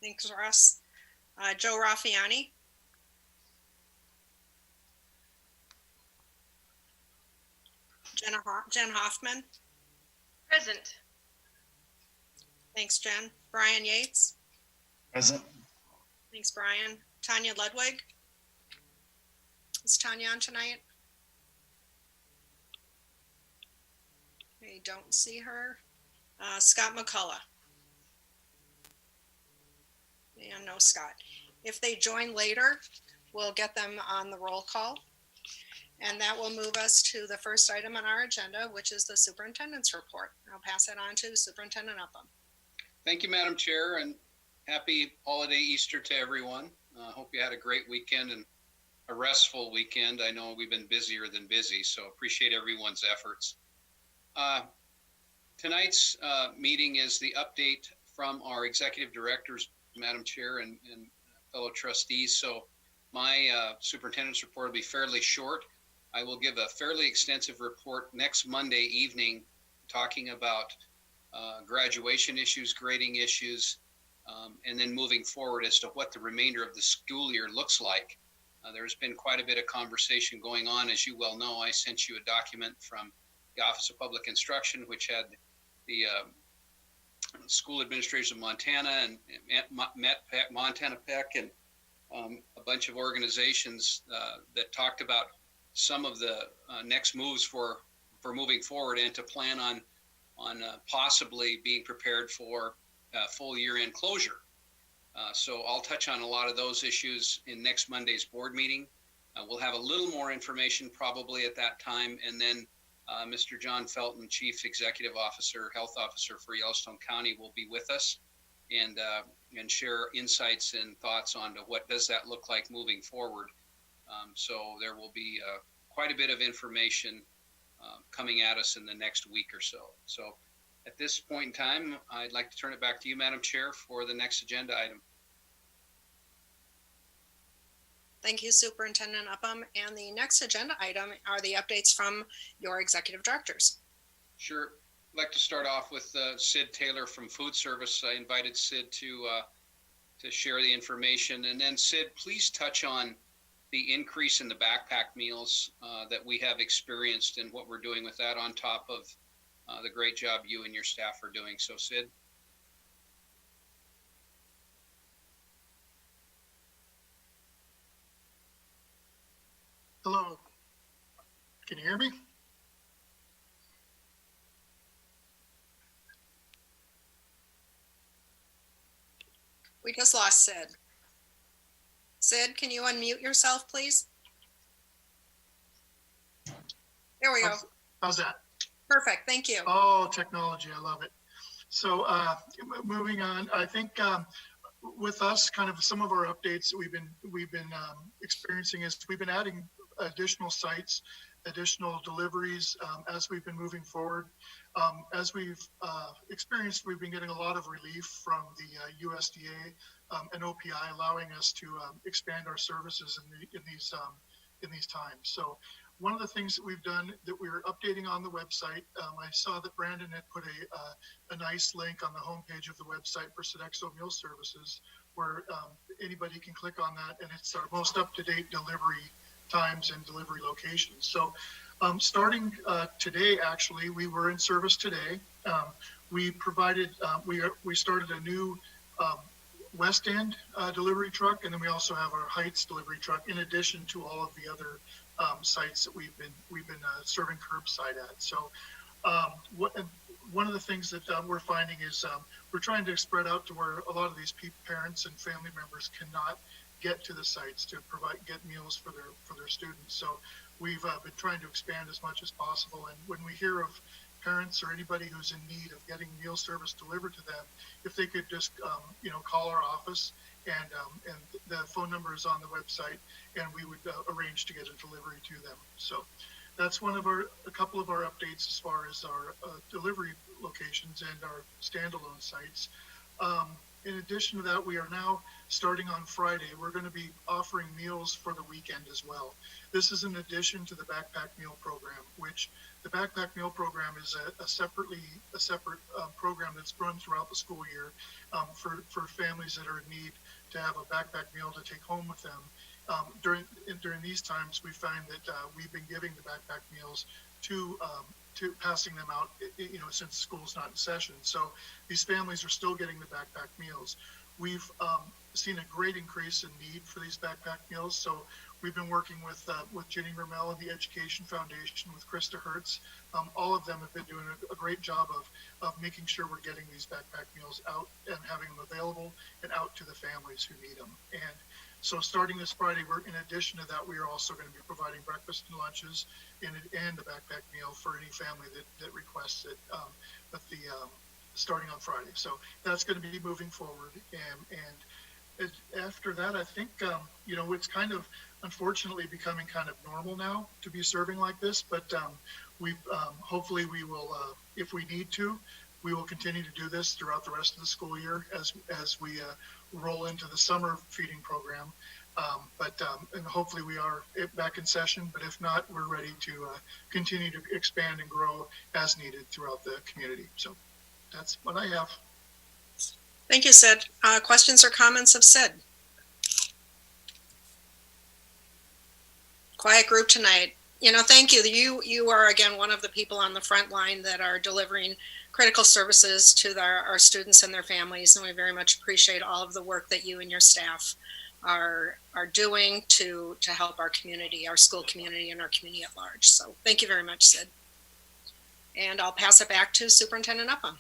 Thanks, Russ. Joe Raffiani. Jen Hoffman. Present. Thanks, Jen. Brian Yates. Present. Thanks, Brian. Tanya Ludwig. Is Tanya on tonight? I don't see her. Scott McCullough. And no Scott. If they join later, we'll get them on the roll call. And that will move us to the first item on our agenda, which is the Superintendent's Report. I'll pass it on to Superintendent Upham. Thank you, Madam Chair, and happy holiday Easter to everyone. Hope you had a great weekend and a restful weekend. I know we've been busier than busy, so appreciate everyone's efforts. Tonight's meeting is the update from our executive directors, Madam Chair, and fellow trustees. So my superintendent's report will be fairly short. I will give a fairly extensive report next Monday evening talking about graduation issues, grading issues, and then moving forward as to what the remainder of the school year looks like. There's been quite a bit of conversation going on. As you well know, I sent you a document from the Office of Public Instruction, which had the School Administrators of Montana and Montana PEC and a bunch of organizations that talked about some of the next moves for moving forward and to plan on possibly being prepared for full year-end closure. So I'll touch on a lot of those issues in next Monday's board meeting. We'll have a little more information probably at that time, and then Mr. John Felton, Chief Executive Officer, Health Officer for Yellowstone County, will be with us and share insights and thoughts on to what does that look like moving forward. So there will be quite a bit of information coming at us in the next week or so. So at this point in time, I'd like to turn it back to you, Madam Chair, for the next agenda item. Thank you, Superintendent Upham. And the next agenda item are the updates from your executive directors. Sure. I'd like to start off with Sid Taylor from Food Service. I invited Sid to share the information. And then Sid, please touch on the increase in the backpack meals that we have experienced and what we're doing with that on top of the great job you and your staff are doing. So Sid. Hello. Can you hear me? We just lost Sid. Sid, can you unmute yourself, please? There we go. How's that? Perfect, thank you. Oh, technology, I love it. So moving on, I think with us, kind of some of our updates that we've been experiencing is we've been adding additional sites, additional deliveries as we've been moving forward. As we've experienced, we've been getting a lot of relief from the USDA and OPI, allowing us to expand our services in these times. So one of the things that we've done that we're updating on the website, I saw that Brandon had put a nice link on the homepage of the website for Sodexo Meal Services, where anybody can click on that, and it's our most up-to-date delivery times and delivery locations. So starting today, actually, we were in service today. We provided, we started a new West End delivery truck, and then we also have our Heights delivery truck, in addition to all of the other sites that we've been serving curbside at. So one of the things that we're finding is we're trying to spread out to where a lot of these parents and family members cannot get to the sites to get meals for their students. So we've been trying to expand as much as possible. And when we hear of parents or anybody who's in need of getting meal service delivered to them, if they could just call our office, and the phone number is on the website, and we would arrange to get a delivery to them. So that's a couple of our updates as far as our delivery locations and our standalone sites. In addition to that, we are now starting on Friday. We're going to be offering meals for the weekend as well. This is in addition to the backpack meal program, which the backpack meal program is a separate program that's run throughout the school year for families that are in need to have a backpack meal to take home with them. During these times, we find that we've been giving the backpack meals to passing them out, since school's not in session. So these families are still getting the backpack meals. We've seen a great increase in need for these backpack meals. So we've been working with Jenny Mermel and the Education Foundation, with Krista Hertz. All of them have been doing a great job of making sure we're getting these backpack meals out and having them available and out to the families who need them. And so starting this Friday, in addition to that, we are also going to be providing breakfast and lunches and a backpack meal for any family that requests it, starting on Friday. So that's going to be moving forward. And after that, I think, it's kind of unfortunately becoming kind of normal now to be serving like this, but hopefully we will, if we need to, we will continue to do this throughout the rest of the school year as we roll into the summer feeding program. And hopefully we are back in session, but if not, we're ready to continue to expand and grow as needed throughout the community. So that's what I have. Thank you, Sid. Questions or comments of Sid? Quiet group tonight. Thank you. You are, again, one of the people on the front line that are delivering critical services to our students and their families, and we very much appreciate all of the work that you and your staff are doing to help our community, our school community, and our community at large. So thank you very much, Sid. And I'll pass it back to Superintendent Upham.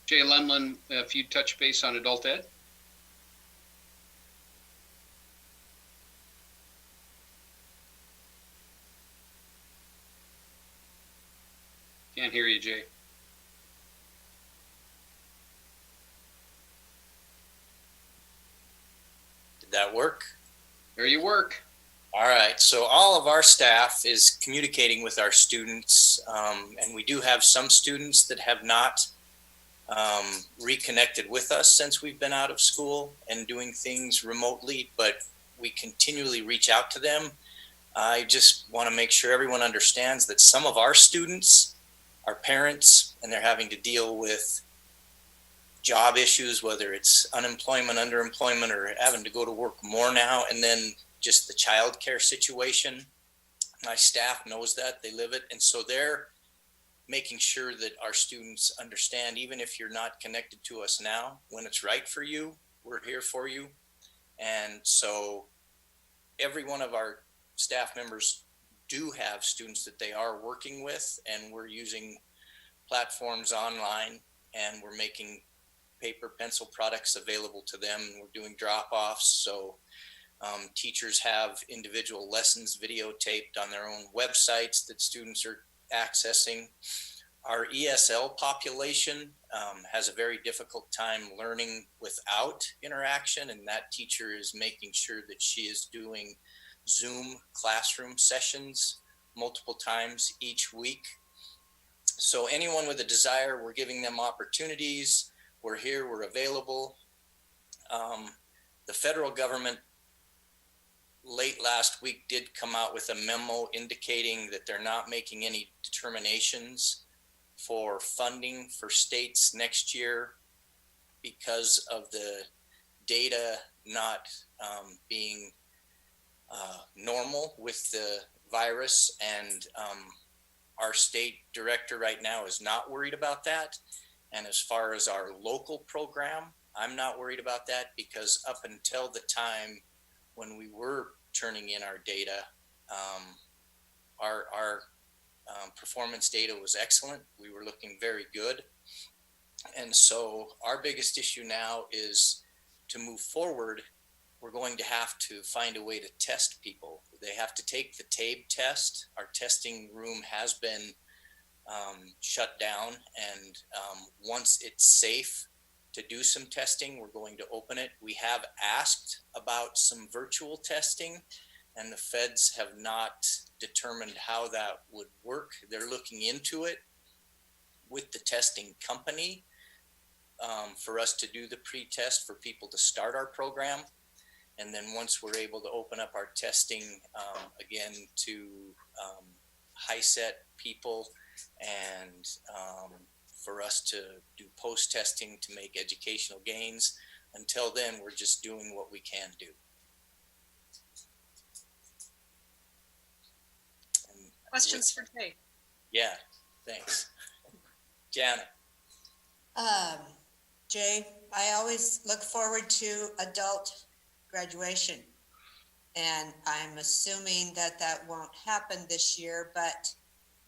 Jay Lemlin, if you touch base on adult ed. Can't hear you, Jay. Did that work? There you work. All right, so all of our staff is communicating with our students, and we do have some students that have not reconnected with us since we've been out of school and doing things remotely, but we continually reach out to them. I just want to make sure everyone understands that some of our students are parents and they're having to deal with job issues, whether it's unemployment, underemployment, or having to go to work more now, and then just the childcare situation. My staff knows that, they live it, and so they're making sure that our students understand, even if you're not connected to us now, when it's right for you, we're here for you. And so every one of our staff members do have students that they are working with, and we're using platforms online, and we're making paper pencil products available to them, and we're doing drop-offs. So teachers have individual lessons videotaped on their own websites that students are accessing. Our ESL population has a very difficult time learning without interaction, and that teacher is making sure that she is doing Zoom classroom sessions multiple times each week. So anyone with a desire, we're giving them opportunities. We're here, we're available. The federal government late last week did come out with a memo indicating that they're not making any determinations for funding for states next year because of the data not being normal with the virus. And our state director right now is not worried about that. And as far as our local program, I'm not worried about that, because up until the time when we were turning in our data, our performance data was excellent. We were looking very good. And so our biggest issue now is to move forward. We're going to have to find a way to test people. They have to take the TABE test. Our testing room has been shut down, and once it's safe to do some testing, we're going to open it. We have asked about some virtual testing, and the feds have not determined how that would work. They're looking into it, with the testing company for us to do the pre-test for people to start our program. And then once we're able to open up our testing again to high-set people and for us to do post-testing to make educational gains. Until then, we're just doing what we can do. And Questions for Jay? yeah, thanks. Jana. Jay, I always look forward to adult graduation. And I'm assuming that that won't happen this year, but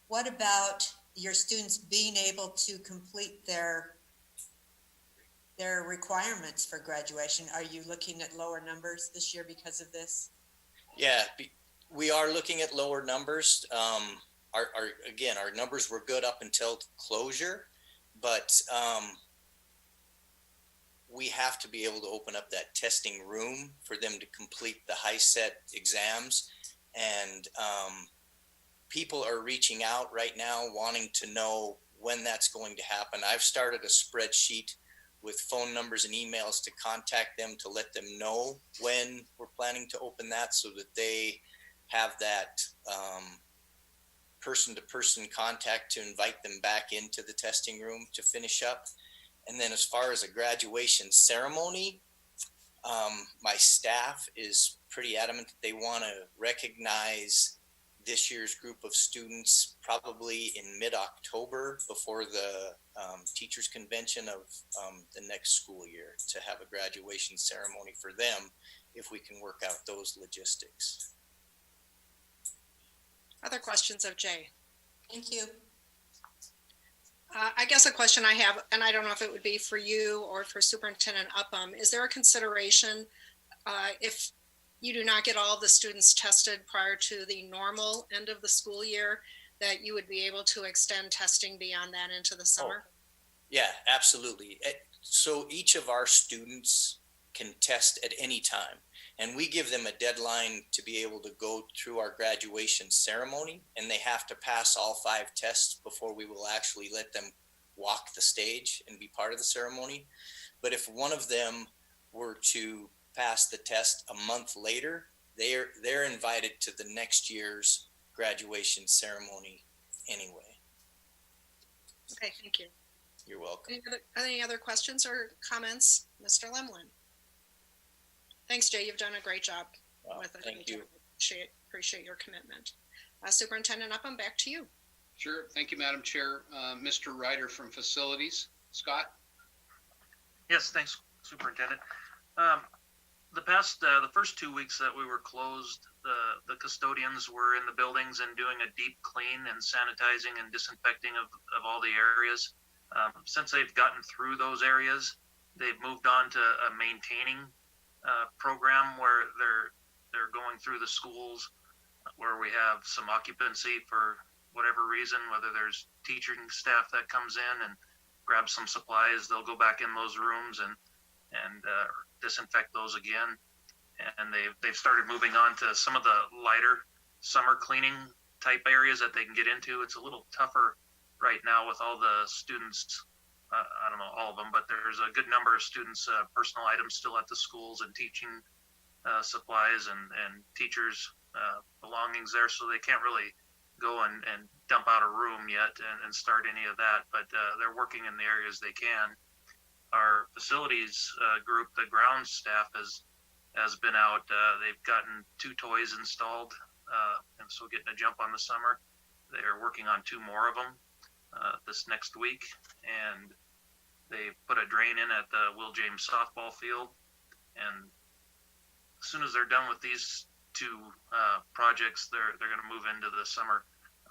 what about your students being able to complete their requirements for graduation? Are you looking at lower numbers this year because of this? Yeah, we are looking at lower numbers. Our numbers were good up until closure, but we have to be able to open up that testing room for them to complete the high set exams. And people are reaching out right now wanting to know when that's going to happen. I've started a spreadsheet with phone numbers and emails to contact them to let them know when we're planning to open that, so that they have that person-to-person contact to invite them back into the testing room to finish up. And then as far as a graduation ceremony, my staff is pretty adamant that they want to recognize this year's group of students probably in mid-October, before the teachers convention of the next school year, to have a graduation ceremony for them, if we can work out those logistics. Other questions of Jay? Thank you. I guess a question I have, and I don't know if it would be for you or for Superintendent Upham, is there a consideration if you do not get all the students tested prior to the normal end of the school year, that you would be able to extend testing beyond that into the summer? Oh, yeah, absolutely. So each of our students can test at any time, and we give them a deadline to be able to go through our graduation ceremony, and they have to pass all 5 tests before we will actually let them walk the stage and be part of the ceremony. But if one of them were to pass the test a month later, they're invited to the next year's graduation ceremony anyway. Okay, thank you. You're welcome. Any other questions or comments? Mr. Lemlin? Thanks, Jay. You've done a great job with it. Thank you. Appreciate your commitment. Superintendent Upham, back to you. Sure. Thank you, Madam Chair. Mr. Ryder from Facilities. Scott? Yes, thanks, Superintendent. The first 2 weeks that we were closed, the custodians were in the buildings and doing a deep clean and sanitizing and disinfecting of all the areas. Since they've gotten through those areas, they've moved on to a maintaining program where they're going through the schools where we have some occupancy for whatever reason, whether there's teaching staff that comes in and grabs some supplies, they'll go back in those rooms and disinfect those again. And they've started moving on to some of the lighter summer cleaning type areas that they can get into. It's a little tougher right now with all the students. I don't know all of them, but there's a good number of students, personal items still at the schools and teaching supplies and teachers' belongings there. So they can't really go and dump out a room yet and start any of that, but they're working in the areas they can. Our facilities group, the grounds staff, has been out. They've gotten 2 toys installed, and so getting a jump on the summer. They're working on 2 more of them this next week, and they put a drain in at the Will James softball field. And as soon as they're done with these 2 projects, they're going to move into the summer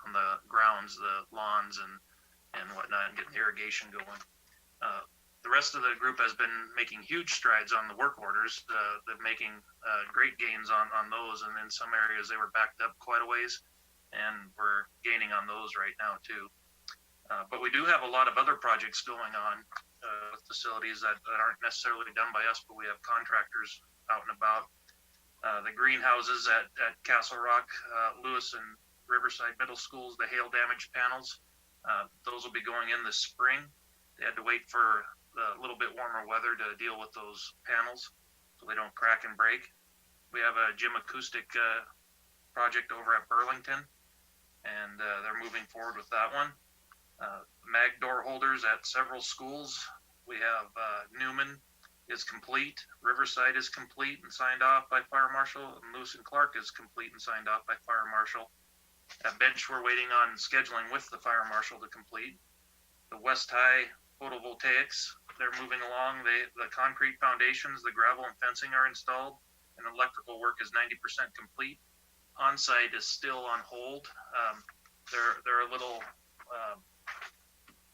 on the grounds, the lawns and whatnot, and get the irrigation going. The rest of the group has been making huge strides on the work orders. They're making great gains on those, and in some areas they were backed up quite a ways, and we're gaining on those right now too. But we do have a lot of other projects going on with facilities that aren't necessarily done by us, but we have contractors out and about. The greenhouses at Castle Rock, Lewis and Riverside Middle Schools, the hail damage panels. Those will be going in this spring. They had to wait for a little bit warmer weather to deal with those panels so they don't crack and break. We have a gym acoustic project over at Burlington, and they're moving forward with that one. Mag door holders at several schools. We have Newman is complete, Riverside is complete and signed off by Fire Marshal, and Lewis and Clark is complete and signed off by Fire Marshal. At Bench, we're waiting on scheduling with the Fire Marshal to complete. The West High photovoltaics, they're moving along. The concrete foundations, the gravel and fencing are installed, and electrical work is 90% complete. On-site is still on hold. They're a little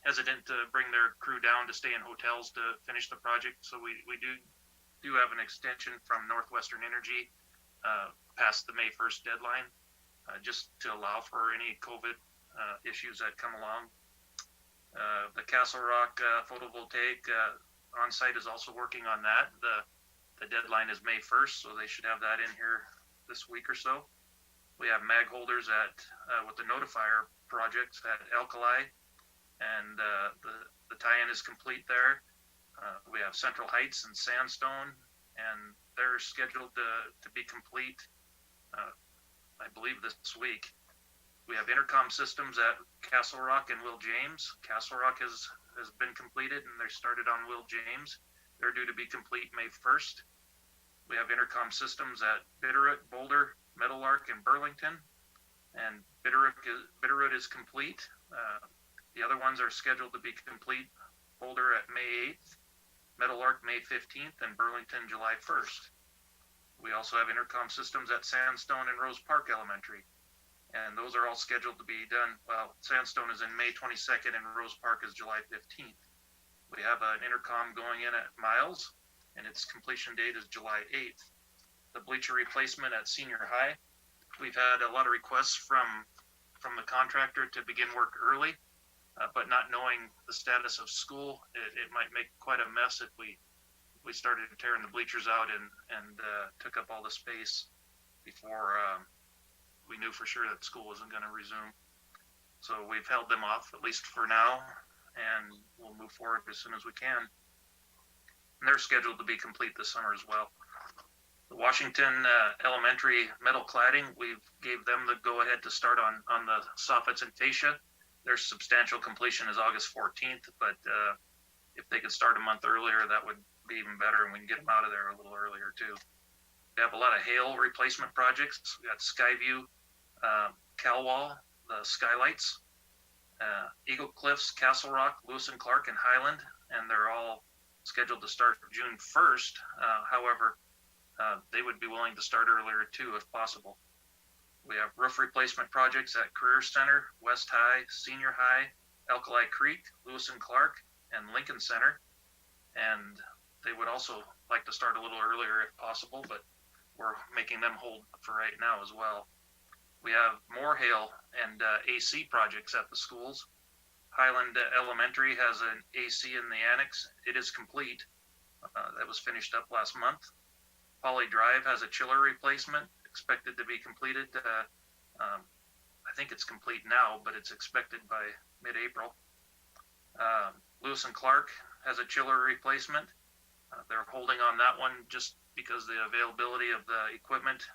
hesitant to bring their crew down to stay in hotels to finish the project. So we do have an extension from Northwestern Energy past the May 1st deadline, just to allow for any COVID issues that come along. The Castle Rock photovoltaic on-site is also working on that. The deadline is May 1st, so they should have that in here this week or so. We have mag holders with the notifier projects at Alkali, and the tie-in is complete there. We have Central Heights and Sandstone, and they're scheduled to be complete, I believe, this week. We have intercom systems at Castle Rock and Will James. Castle Rock has been completed, and they started on Will James. They're due to be complete May 1st. We have intercom systems at Bitterroot, Boulder, Meadowlark, and Burlington, and Bitterroot is complete. The other ones are scheduled to be complete. Boulder at May 8th, Meadowlark May 15th, and Burlington July 1st. We also have intercom systems at Sandstone and Rose Park Elementary, and those are all scheduled to be done. Well, Sandstone is in May 22nd, and Rose Park is July 15th. We have an intercom going in at Miles, and its completion date is July 8th. The bleacher replacement at Senior High, we've had a lot of requests from the contractor to begin work early. But not knowing the status of school, it might make quite a mess if we started tearing the bleachers out and took up all the space before we knew for sure that school wasn't going to resume. So we've held them off, at least for now, and we'll move forward as soon as we can. And they're scheduled to be complete this summer as well. The Washington Elementary metal cladding, we gave them the go-ahead to start on the soffits and fascia. Their substantial completion is August 14th, but if they could start a month earlier, that would be even better, and we can get them out of there a little earlier too. We have a lot of hail replacement projects. We got Skyview, Calwall, the skylights, Eagle Cliffs, Castle Rock, Lewis and Clark, and Highland, and they're all scheduled to start June 1st. However, they would be willing to start earlier too, if possible. We have roof replacement projects at Career Center, West High, Senior High, Alkali Creek, Lewis and Clark, and Lincoln Center. And they would also like to start a little earlier if possible, but we're making them hold for right now as well. We have more hail and AC projects at the schools. Highland Elementary has an AC in the annex. It is complete. That was finished up last month. Poly Drive has a chiller replacement, expected to be completed. I think it's complete now, but it's expected by mid-April. Lewis and Clark has a chiller replacement. They're holding on that one just because the availability of the equipment,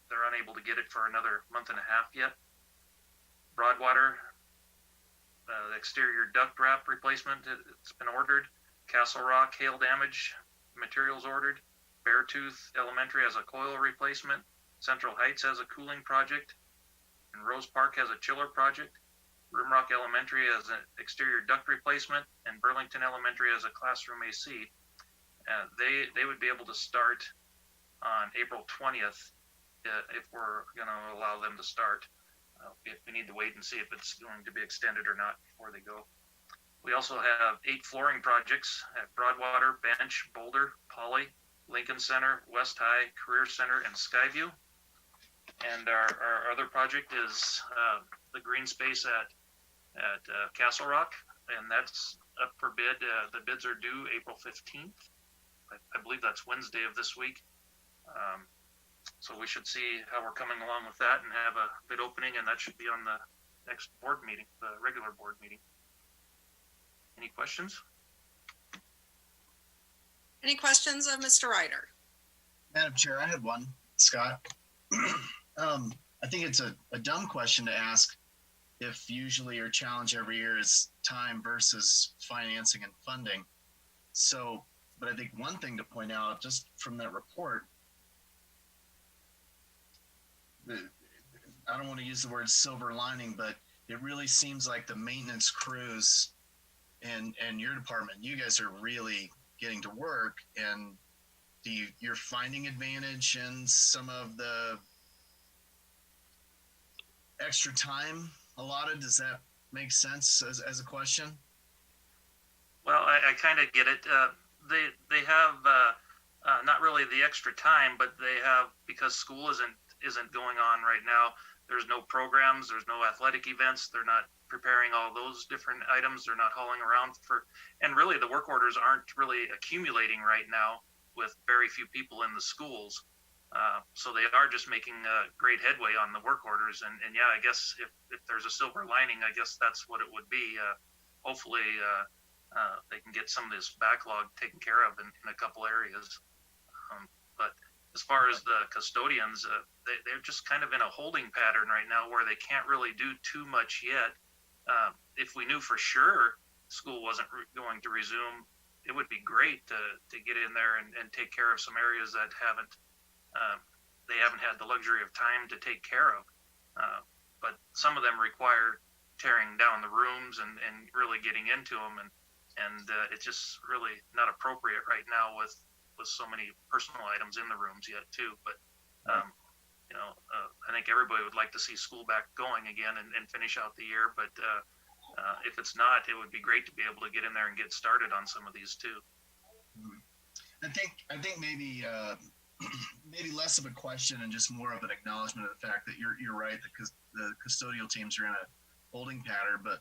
they're unable to get it for another month and a half yet. Broadwater, the exterior duct wrap replacement, it's been ordered. Castle Rock, hail damage, materials ordered. Beartooth Elementary has a coil replacement. Central Heights has a cooling project. And Rose Park has a chiller project. Rimrock Elementary has an exterior duct replacement. And Burlington Elementary has a classroom AC. They would be able to start on April 20th if we're going to allow them to start. We need to wait and see if it's going to be extended or not before they go. We also have 8 flooring projects at Broadwater, Bench, Boulder, Poly, Lincoln Center, West High, Career Center, and Skyview. And our other project is the green space at Castle Rock, and that's up for bid. The bids are due April 15th. I believe that's Wednesday of this week. So we should see how we're coming along with that and have a bid opening, and that should be on the next board meeting, the regular board meeting. Any questions? Any questions of Mr. Ryder? Madam Chair, I had one, Scott. I think it's a dumb question to ask if usually your challenge every year is time versus financing and funding. So, but I think one thing to point out just from that report, I don't want to use the word silver lining, but it really seems like the maintenance crews and your department, you guys are really getting to work, and you're finding advantage in some of the extra time allotted. Does that make sense as a question? Well, I kind of get it. They have not really the extra time, but they have, because school isn't going on right now. There's no programs. There's no athletic events. They're not preparing all those different items. They're not hauling around and really the work orders aren't really accumulating right now with very few people in the schools. So they are just making great headway on the work orders. And yeah, I guess if there's a silver lining, I guess that's what it would be. Hopefully they can get some of this backlog taken care of in a couple areas. But as far as the custodians, they're just kind of in a holding pattern right now where they can't really do too much yet. If we knew for sure school wasn't going to resume, it would be great to get in there and take care of some areas that they haven't had the luxury of time to take care of. But some of them require tearing down the rooms and really getting into them, and it's just really not appropriate right now with so many personal items in the rooms yet too. But I think everybody would like to see school back going again and finish out the year. But if it's not, it would be great to be able to get in there and get started on some of these too. I think maybe maybe less of a question and just more of an acknowledgement of the fact that you're right, because the custodial teams are in a holding pattern, but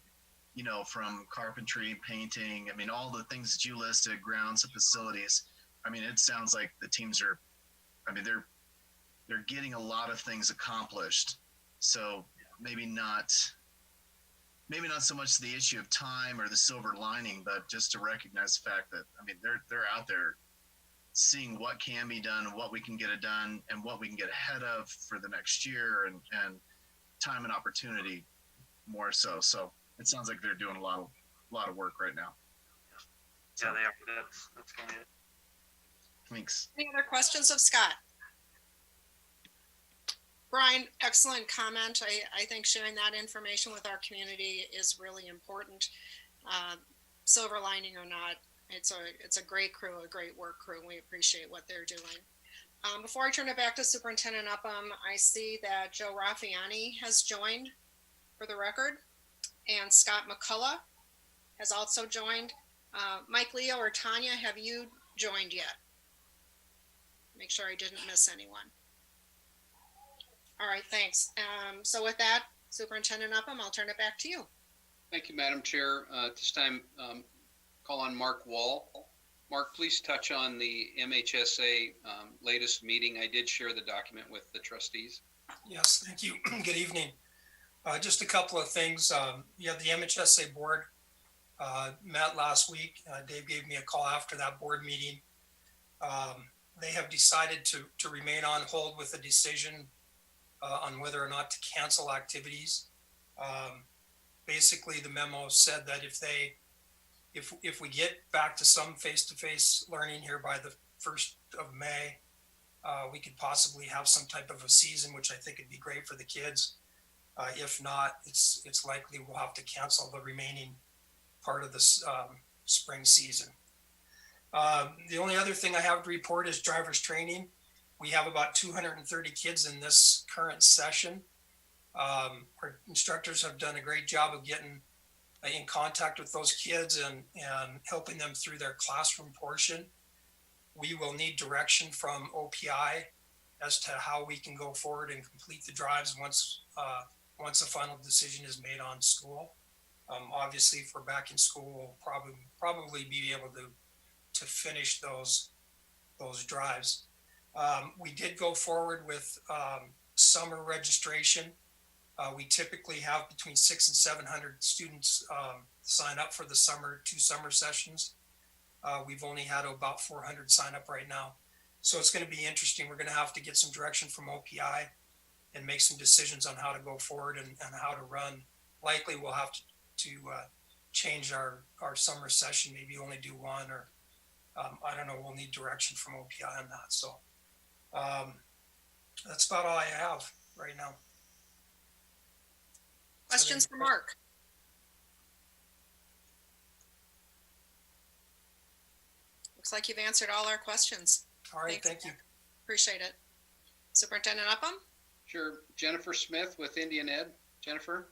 from carpentry, painting, I mean, all the things that you listed, grounds and facilities, I mean, it sounds like the teams are, I mean, they're getting a lot of things accomplished. So maybe not so much the issue of time or the silver lining, but just to recognize the fact that, I mean, they're out there seeing what can be done, what we can get it done, and what we can get ahead of for the next year, and time and opportunity more so. So it sounds like they're doing a lot of work right now. Yeah, they are. That's kind of it. Thanks. Any other questions of Scott? Brian, excellent comment. I think sharing that information with our community is really important. Silver lining or not, it's a great crew, a great work crew. And we appreciate what they're doing. Before I turn it back to Superintendent Upham, I see that Joe Raffiani has joined for the record, and Scott McCullough has also joined. Mike, Leo, or Tanya, have you joined yet? Make sure I didn't miss anyone. All right, thanks. So with that, Superintendent Upham, I'll turn it back to you. Thank you, Madam Chair. At this time, call on Mark Wall. Mark, please touch on the MHSA latest meeting. I did share the document with the trustees. Yes, thank you. Good evening. Just a couple of things. The MHSA board met last week. Dave gave me a call after that board meeting. They have decided to remain on hold with a decision on whether or not to cancel activities. Basically, the memo said that if we get back to some face-to-face learning here by the 1st of May, we could possibly have some type of a season, which I think would be great for the kids. If not, it's likely we'll have to cancel the remaining part of the spring season. The only other thing I have to report is driver's training. We have about 230 kids in this current session. Our instructors have done a great job of getting in contact with those kids and helping them through their classroom portion. We will need direction from OPI as to how we can go forward and complete the drives once a final decision is made on school. Obviously, if we're back in school, we'll probably be able to finish those drives. We did go forward with summer registration. We typically have between 600 and 700 students sign up for the two summer sessions. We've only had about 400 sign up right now. So it's going to be interesting. We're going to have to get some direction from OPI and make some decisions on how to go forward and how to run. Likely we'll have to change our summer session, maybe only do one, or I don't know, we'll need direction from OPI on that. So that's about all I have right now. Questions for Mark? Looks like you've answered all our questions. All right, thank you. Appreciate it. Superintendent Upham? Sure. Jennifer Smith with Indian Ed. Jennifer?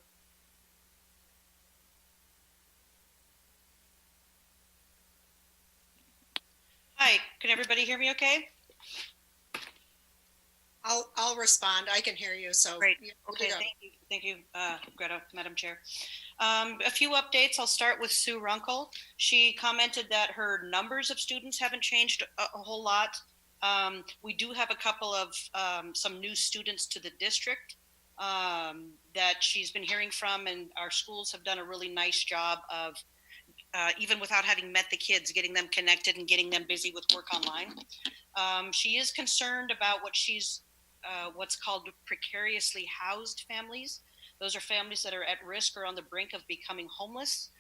Hi, can everybody hear me okay? I'll respond. I can hear you, so. Great. you Okay, go. thank you, Greta, Madam Chair. A few updates. I'll start with Sue Runkle. She commented that her numbers of students haven't changed a whole lot. We do have a couple of some new students to the district that she's been hearing from, and our schools have done a really nice job of even without having met the kids, getting them connected and getting them busy with work online. She is concerned about what's called precariously housed families. Those are families that are at risk or on the brink of becoming homeless.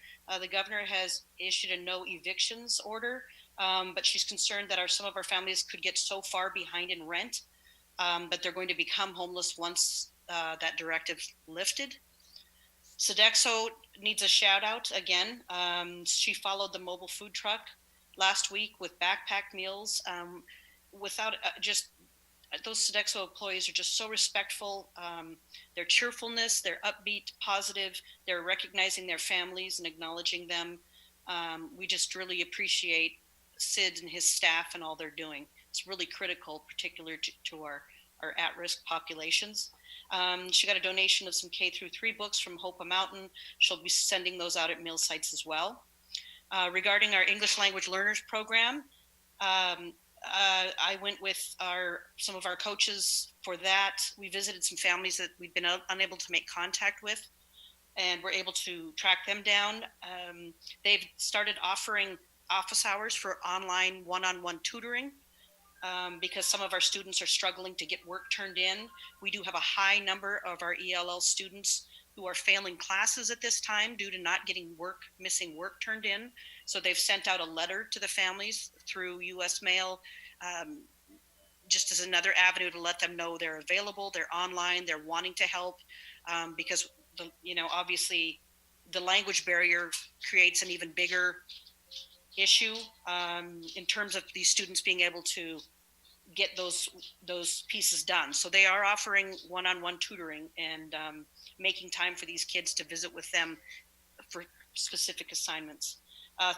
The governor has issued a no evictions order, but she's concerned that some of our families could get so far behind in rent that they're going to become homeless once that directive's lifted. Sodexo needs a shout out again. She followed the mobile food truck last week with backpack meals. Without those Sodexo employees are just so respectful. Their cheerfulness, their upbeat, positive, they're recognizing their families and acknowledging them. We just really appreciate Sid and his staff and all they're doing. It's really critical, particular to our at-risk populations. She got a donation of some K-3 books from Hope Mountain. She'll be sending those out at meal sites as well. Regarding our English language learners program, I went with some of our coaches for that. We visited some families that we've been unable to make contact with, and we're able to track them down. They've started offering office hours for online one-on-one tutoring because some of our students are struggling to get work turned in. We do have a high number of our ELL students who are failing classes at this time due to not getting missing work turned in. So they've sent out a letter to the families through US mail, just as another avenue to let them know they're available, they're online, they're wanting to help, because obviously the language barrier creates an even bigger issue in terms of these students being able to get those pieces done. So they are offering one-on-one tutoring and making time for these kids to visit with them for specific assignments.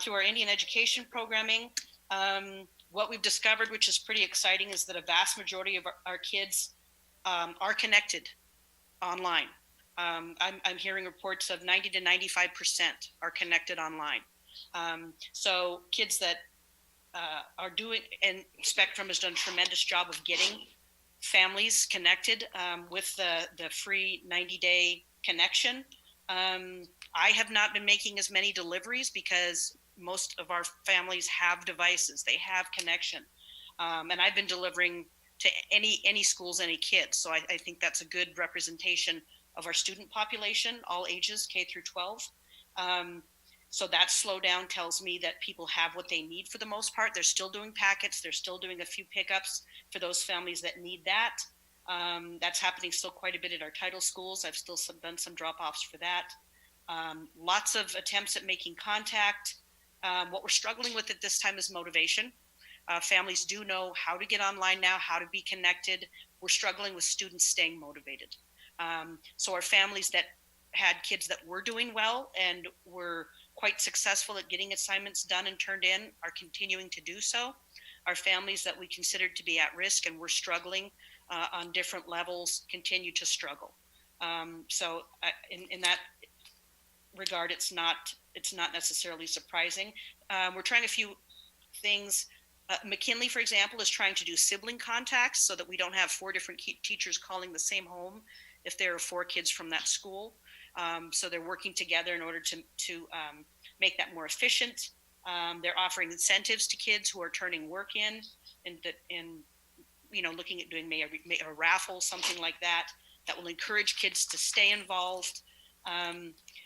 Through our Indian education programming, what we've discovered, which is pretty exciting, is that a vast majority of our kids are connected online. I'm hearing reports of 90 to 95% are connected online. So kids that are doing, and Spectrum has done a tremendous job of getting families connected with the free 90-day connection. I have not been making as many deliveries because most of our families have devices, they have connection. And I've been delivering to any schools, any kids. So I think that's a good representation of our student population, all ages, K through 12. So that slowdown tells me that people have what they need for the most part. They're still doing packets. They're still doing a few pickups for those families that need that. That's happening still quite a bit at our title schools. I've still done some drop-offs for that. Lots of attempts at making contact. What we're struggling with at this time is motivation. Families do know how to get online now, how to be connected. We're struggling with students staying motivated. So our families that had kids that were doing well and were quite successful at getting assignments done and turned in are continuing to do so. Our families that we considered to be at risk and were struggling on different levels continue to struggle. So in that regard, it's not necessarily surprising. We're trying a few things. McKinley, for example, is trying to do sibling contacts so that we don't have 4 different teachers calling the same home if there are 4 kids from that school. So they're working together in order to make that more efficient. They're offering incentives to kids who are turning work in, and looking at doing a raffle, something like that will encourage kids to stay involved.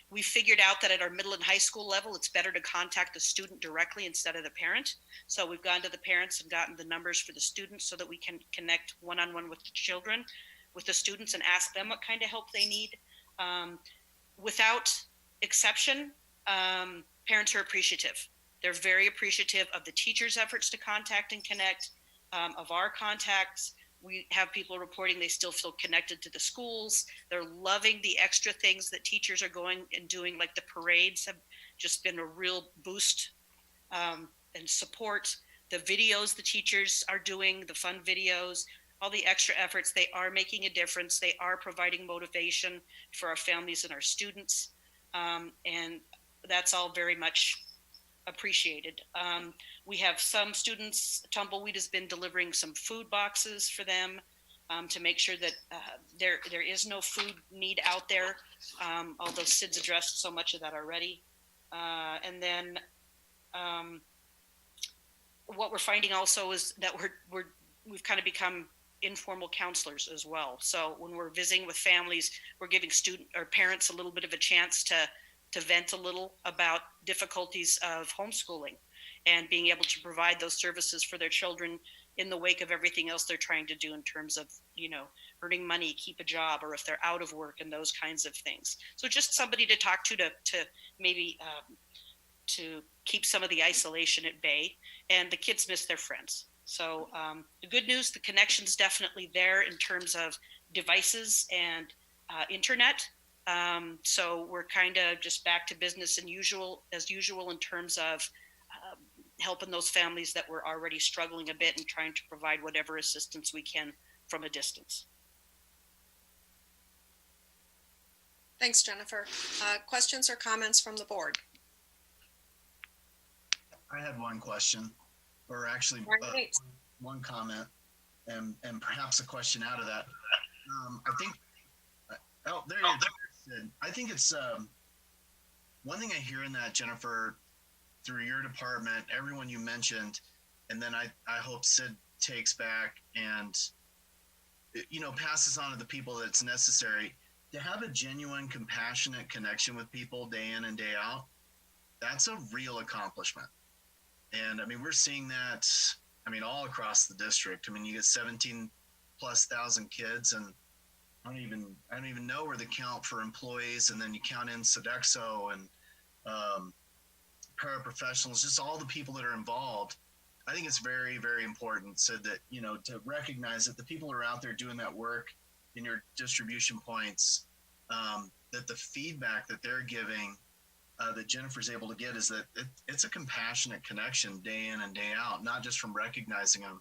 We figured out that at our middle and high school level, it's better to contact the student directly instead of the parent. So we've gone to the parents and gotten the numbers for the students so that we can connect one-on-one with the children, with the students, and ask them what kind of help they need. Without exception, parents are appreciative. They're very appreciative of the teachers' efforts to contact and connect, of our contacts. We have people reporting they still feel connected to the schools. They're loving the extra things that teachers are going and doing, like the parades have just been a real boost and support. The videos the teachers are doing, the fun videos, all the extra efforts, they are making a difference. They are providing motivation for our families and our students. And that's all very much appreciated. We have some students, Tumbleweed has been delivering some food boxes for them to make sure that there is no food need out there, although Sid's addressed so much of that already. And then what we're finding also is that we've kind of become informal counselors as well. So when we're visiting with families, we're giving parents a little bit of a chance to vent a little about difficulties of homeschooling and being able to provide those services for their children in the wake of everything else they're trying to do in terms of, earning money, keep a job, or if they're out of work and those kinds of things. So just somebody to talk to maybe to keep some of the isolation at bay, and the kids miss their friends. So the good news, the connection's definitely there in terms of devices and internet. So we're kind of just back to business as usual in terms of helping those families that were already struggling a bit and trying to provide whatever assistance we can from a distance. Thanks, Jennifer. Questions or comments from the board? I had one question, or actually one comment, and perhaps a question out of that. I think. Oh, there you go. I think it's one thing I hear in that, Jennifer, through your department, everyone you mentioned, and then I hope Sid takes back and passes on to the people that's necessary to have a genuine, compassionate connection with people day in and day out. That's a real accomplishment. And I mean, we're seeing that, all across the district. You get 17,000+ kids, and I don't even know where the count for employees, and then you count in Sodexo and paraprofessionals, just all the people that are involved. I think it's very, very important so that, to recognize that the people who are out there doing that work in your distribution points, that the feedback that they're giving, that Jennifer's able to get, is that it's a compassionate connection day in and day out, not just from recognizing them,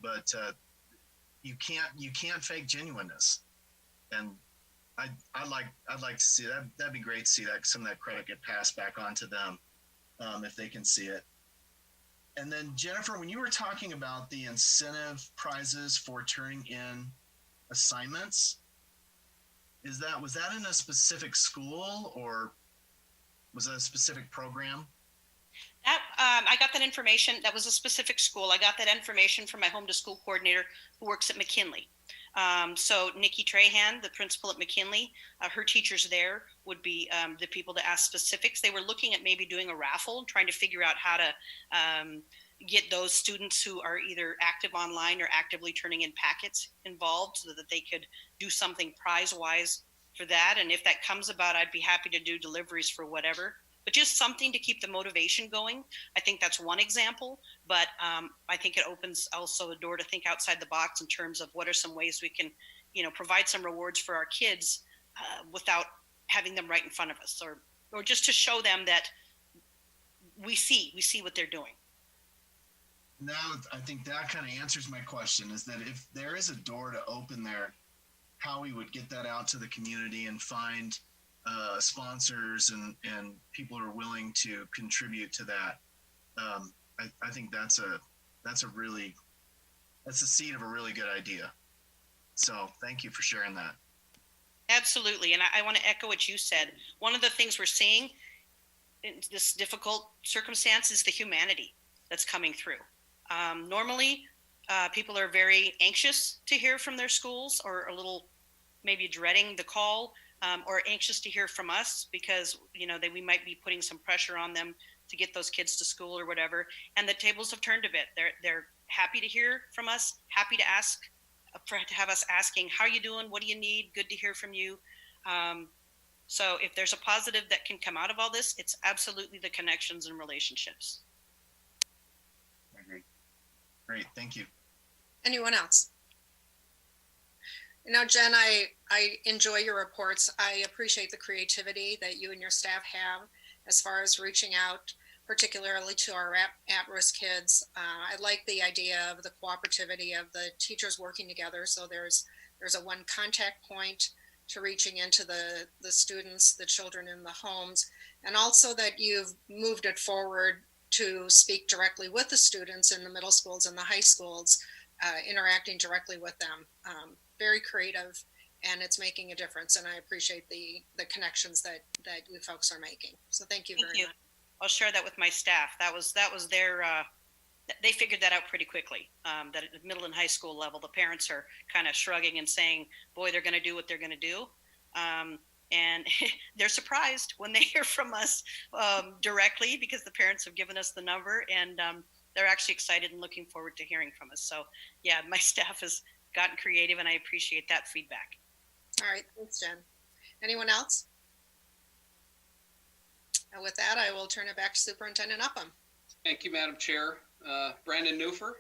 but you can't fake genuineness. And I'd like to see that. That'd be great to see that some of that credit get passed back on to them, if they can see it. And then Jennifer, when you were talking about the incentive prizes for turning in assignments, was that in a specific school, or was that a specific program? I got that information. That was a specific school. I got that information from my home to school coordinator who works at McKinley. So Nikki Trahan, the principal at McKinley, her teachers there would be the people to ask specifics. They were looking at maybe doing a raffle, trying to figure out how to get those students who are either active online or actively turning in packets involved so that they could do something prize-wise for that. And if that comes about, I'd be happy to do deliveries for whatever. But just something to keep the motivation going. I think that's one example, but I think it opens also a door to think outside the box in terms of what are some ways we can, provide some rewards for our kids without having them right in front of us, or just to show them that we see what they're doing. Now, I think that kind of answers my question, is that if there is a door to open there, how we would get that out to the community and find sponsors and people who are willing to contribute to that. I think that's a seed of a really good idea. So thank you for sharing that. Absolutely. And I want to echo what you said. One of the things we're seeing in this difficult circumstance is the humanity that's coming through. Normally, people are very anxious to hear from their schools, or a little maybe dreading the call, or anxious to hear from us because, we might be putting some pressure on them to get those kids to school or whatever. And the tables have turned a bit. They're happy to hear from us, happy to have us asking, how are you doing? What do you need? Good to hear from you. So if there's a positive that can come out of all this, it's absolutely the connections and relationships. I agree. Great, thank you. Anyone else? Jen, I enjoy your reports. I appreciate the creativity that you and your staff have as far as reaching out, particularly to our at-risk kids. I like the idea of the cooperativity of the teachers working together. So there's a one contact point to reaching into the students, the children in the homes, and also that you've moved it forward to speak directly with the students in the middle schools and the high schools, interacting directly with them. Very creative, and it's making a difference. And I appreciate the connections that you folks are making. So thank you very much. I'll share that with my staff. That was their, they figured that out pretty quickly. That at the middle and high school level, the parents are kind of shrugging and saying, boy, they're going to do what they're going to do. And they're surprised when they hear from us directly, because the parents have given us the number, and they're actually excited and looking forward to hearing from us. So yeah, my staff has gotten creative, and I appreciate that feedback. All right, thanks, Jen. Anyone else? And with that, I will turn it back to Superintendent Upham. Thank you, Madam Chair. Brandon Newfer.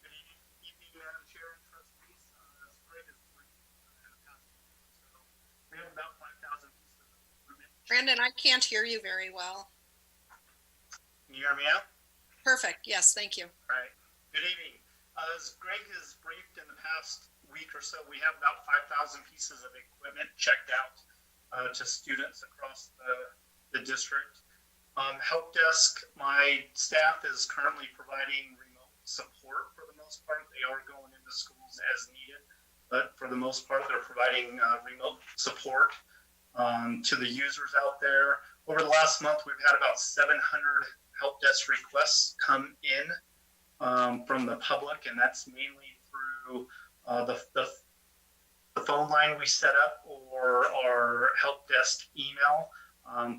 Good evening, Madam Chair and trustees. Spring is brief. So we have about 5,000 pieces of equipment. Brandon, I can't hear you very well. Can you hear me out? Perfect. Yes, thank you. All right. Good evening. As Greg has briefed in the past week or so, we have about 5,000 pieces of equipment checked out to students across the district. Help desk, my staff is currently providing remote support for the most part. They are going into schools as needed, but for the most part, they're providing remote support to the users out there. Over the last month, we've had about 700 help desk requests come in from the public, and that's mainly through the phone line we set up or our help desk email.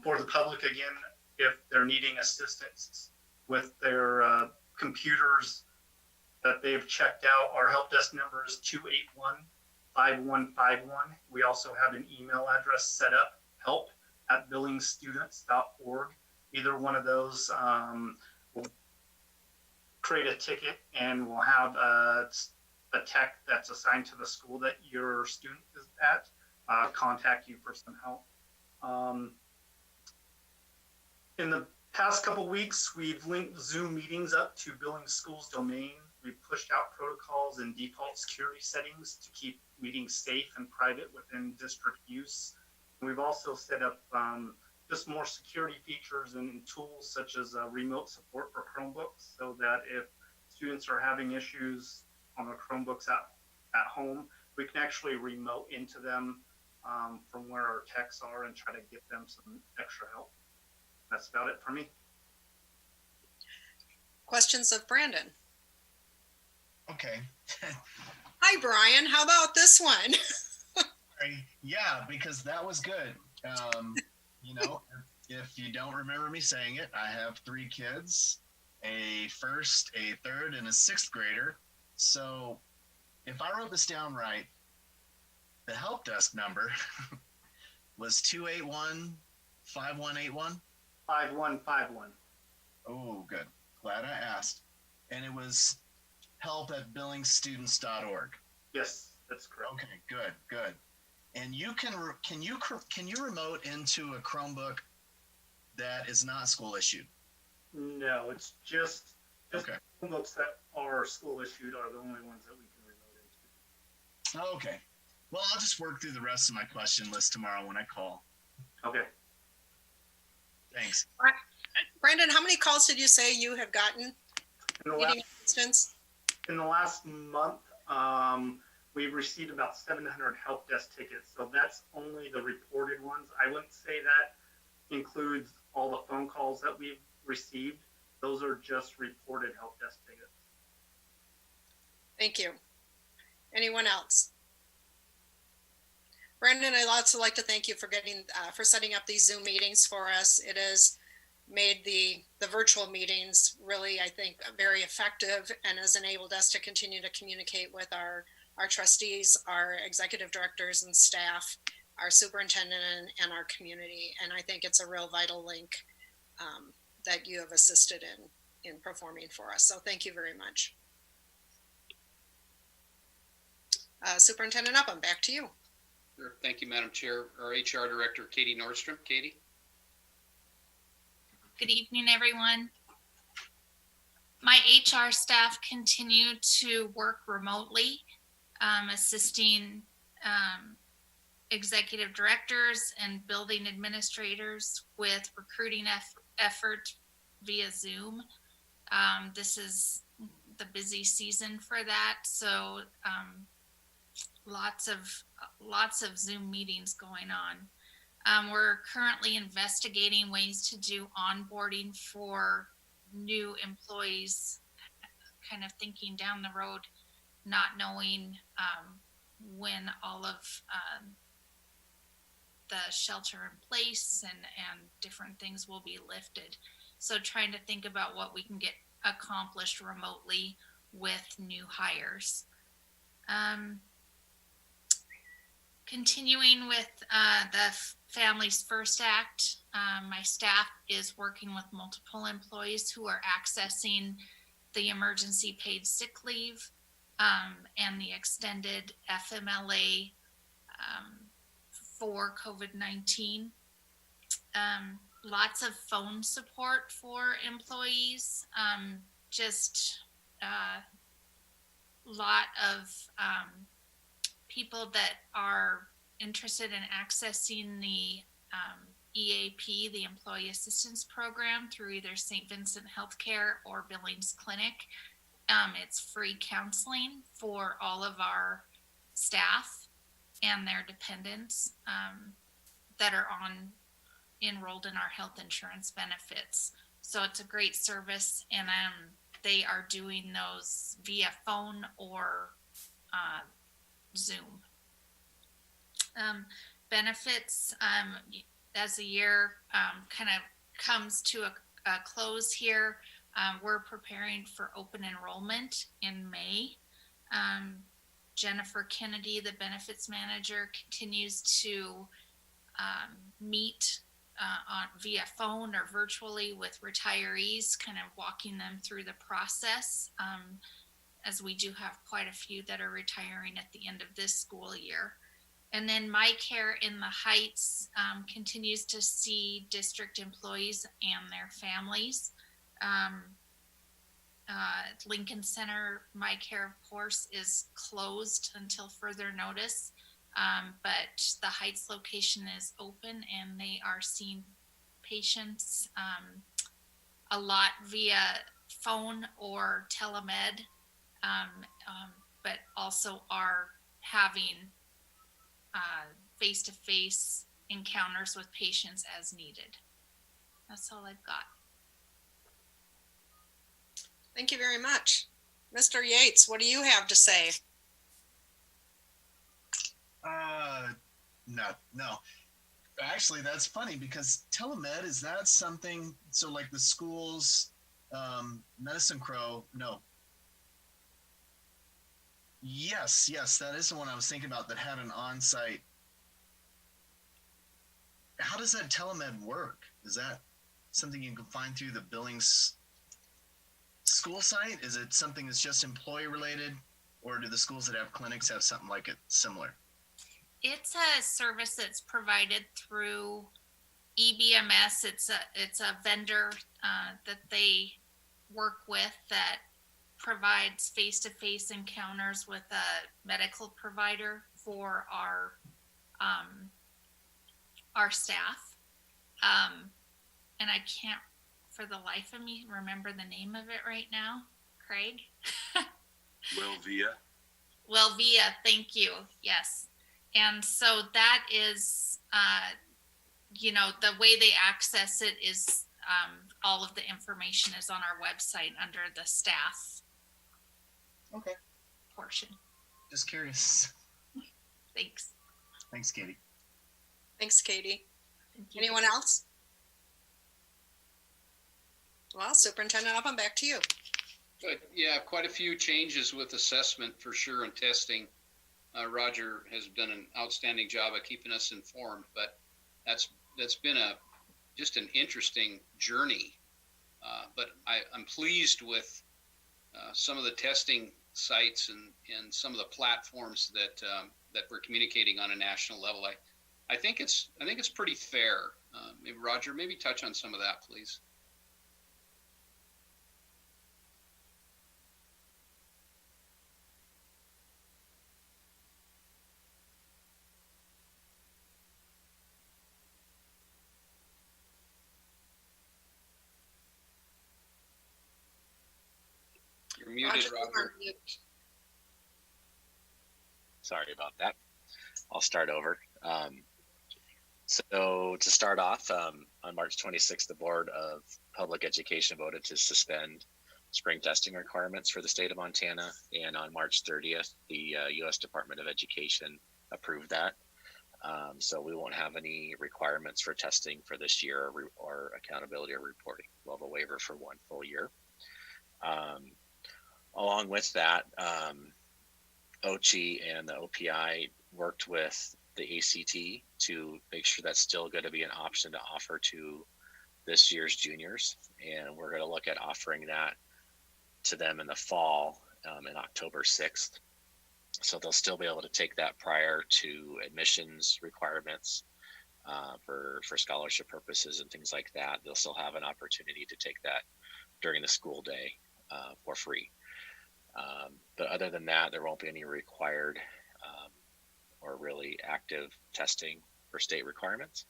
For the public, again, if they're needing assistance with their computers that they've checked out, our help desk number is 281-5151. We also have an email address set up, help@billingstudents.org. Either one of those will create a ticket, and we'll have a tech that's assigned to the school that your student is at contact you for some help. In the past couple weeks, we've linked Zoom meetings up to Billings Schools domain. We've pushed out protocols and default security settings to keep meetings safe and private within district use. And we've also set up just more security features and tools such as remote support for Chromebooks, so that if students are having issues on their Chromebooks at home, we can actually remote into them from where our techs are and try to get them some extra help. That's about it for me. Questions of Brandon? Okay. Hi, Brian. How about this one? Yeah, because that was good. If you don't remember me saying it, I have 3 kids, a first, a third, and a 6th grader. So if I wrote this down right, the help desk number was 281-5181. 5151. Oh, good. Glad I asked. And it was help@billingstudents.org. Yes, that's correct. Okay, good. And you can you remote into a Chromebook that is not school issued? No, it's just Okay. Chromebooks that are school issued are the only ones that we can remote into. Okay. Well, I'll just work through the rest of my question list tomorrow when I call. Okay. Thanks. Brandon, how many calls did you say you have gotten? In the Needing assistance? last month, we've received about 700 help desk tickets. So that's only the reported ones. I wouldn't say that includes all the phone calls that we've received. Those are just reported help desk tickets. Thank you. Anyone else? Brandon, I'd also like to thank you for for setting up these Zoom meetings for us. It has made the virtual meetings really, I think, very effective and has enabled us to continue to communicate with our trustees, our executive directors and staff, our superintendent and our community. And I think it's a real vital link that you have assisted in performing for us. So thank you very much. Superintendent Upham, back to you. Sure. Thank you, Madam Chair. Our HR Director, Katie Nordstrom. Katie? Good evening, everyone. My HR staff continue to work remotely, assisting executive directors and building administrators with recruiting effort via Zoom. This is the busy season for that, so lots of Zoom meetings going on. We're currently investigating ways to do onboarding for new employees, kind of thinking down the road, not knowing when all of the shelter in place and different things will be lifted. So trying to think about what we can get accomplished remotely with new hires. Continuing with the Families First Act, my staff is working with multiple employees who are accessing the emergency paid sick leave and the extended FMLA for COVID-19. Lots of phone support for employees, just a lot of people that are interested in accessing the EAP, the Employee Assistance Program, through either St. Vincent Healthcare or Billings Clinic. It's free counseling for all of our staff and their dependents that are enrolled in our health insurance benefits. So it's a great service, and they are doing those via phone or Zoom. Benefits, as the year kind of comes to a close here, we're preparing for open enrollment in May. Jennifer Kennedy, the benefits manager, continues to meet via phone or virtually with retirees, kind of walking them through the process, as we do have quite a few that are retiring at the end of this school year. And then My Care in the Heights continues to see district employees and their families. Lincoln Center My Care, of course, is closed until further notice, but the Heights location is open and they are seeing patients a lot via phone or telemed, but also are having face-to-face encounters with patients as needed. That's all I've got. Thank you very much. Mr. Yates, what do you have to say? No. Actually, that's funny because telemed, is that something, so like the schools, Medicine Crow, no. Yes, that is the one I was thinking about that had an on-site. How does that telemed work? Is that something you can find through the Billings school site? Is it something that's just employee related, or do the schools that have clinics have something like it similar? It's a service that's provided through EBMS. It's a vendor that they work with that provides face-to-face encounters with a medical provider for our staff. And I can't, for the life of me, remember the name of it right now. Craig? Wellvia. Via, thank you. Yes. And so that is, the way they access it is all of the information is on our website under the staff Okay. portion. Just curious. Thanks. Thanks, Katie. Thanks, Katie. Thank you. Anyone else? Well, Superintendent Upham, back to you. But yeah, quite a few changes with assessment for sure and testing. Roger has done an outstanding job of keeping us informed, but that's been just an interesting journey. But I'm pleased with some of the testing sites and some of the platforms that we're communicating on a national level. I think it's pretty fair. Maybe Roger, maybe touch on some of that, please. You're muted, you're Roger. on mute. Sorry about that. I'll start over. So to start off, on March 26th, the Board of Public Education voted to suspend spring testing requirements for the state of Montana. And on March 30th, the U.S. Department of Education approved that. So we won't have any requirements for testing for this year or accountability or reporting. We'll have a waiver for 1 full year. Along with that, OCHI and the OPI worked with the ACT to make sure that's still going to be an option to offer to this year's juniors. And we're going to look at offering that to them in the fall, in October 6th. So they'll still be able to take that prior to admissions requirements for scholarship purposes and things like that. They'll still have an opportunity to take that during the school day for free. But other than that, there won't be any required or really active testing for state requirements.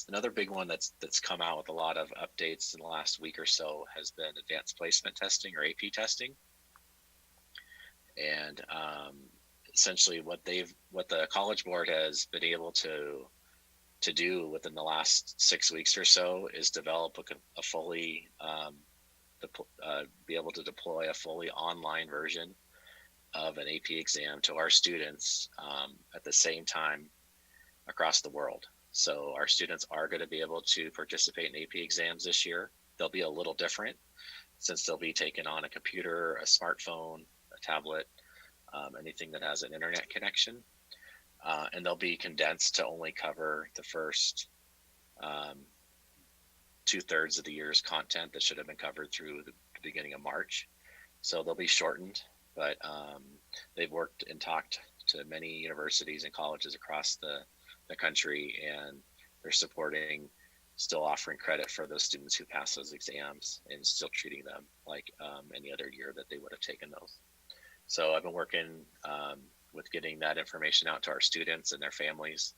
Another big one that's come out with a lot of updates in the last week or so has been advanced placement testing or AP testing. And essentially what the College Board has been able to do within the last 6 weeks or so is develop a fully be able to deploy a fully online version of an AP exam to our students at the same time across the world. So our students are going to be able to participate in AP exams this year. They'll be a little different since they'll be taken on a computer, a smartphone, a tablet, anything that has an internet connection. And they'll be condensed to only cover the first 2/3 of the year's content that should have been covered through the beginning of March. So they'll be shortened, but they've worked and talked to many universities and colleges across the country, and they're supporting, still offering credit for those students who pass those exams and still treating them like any other year that they would have taken those. So I've been working with getting that information out to our students and their families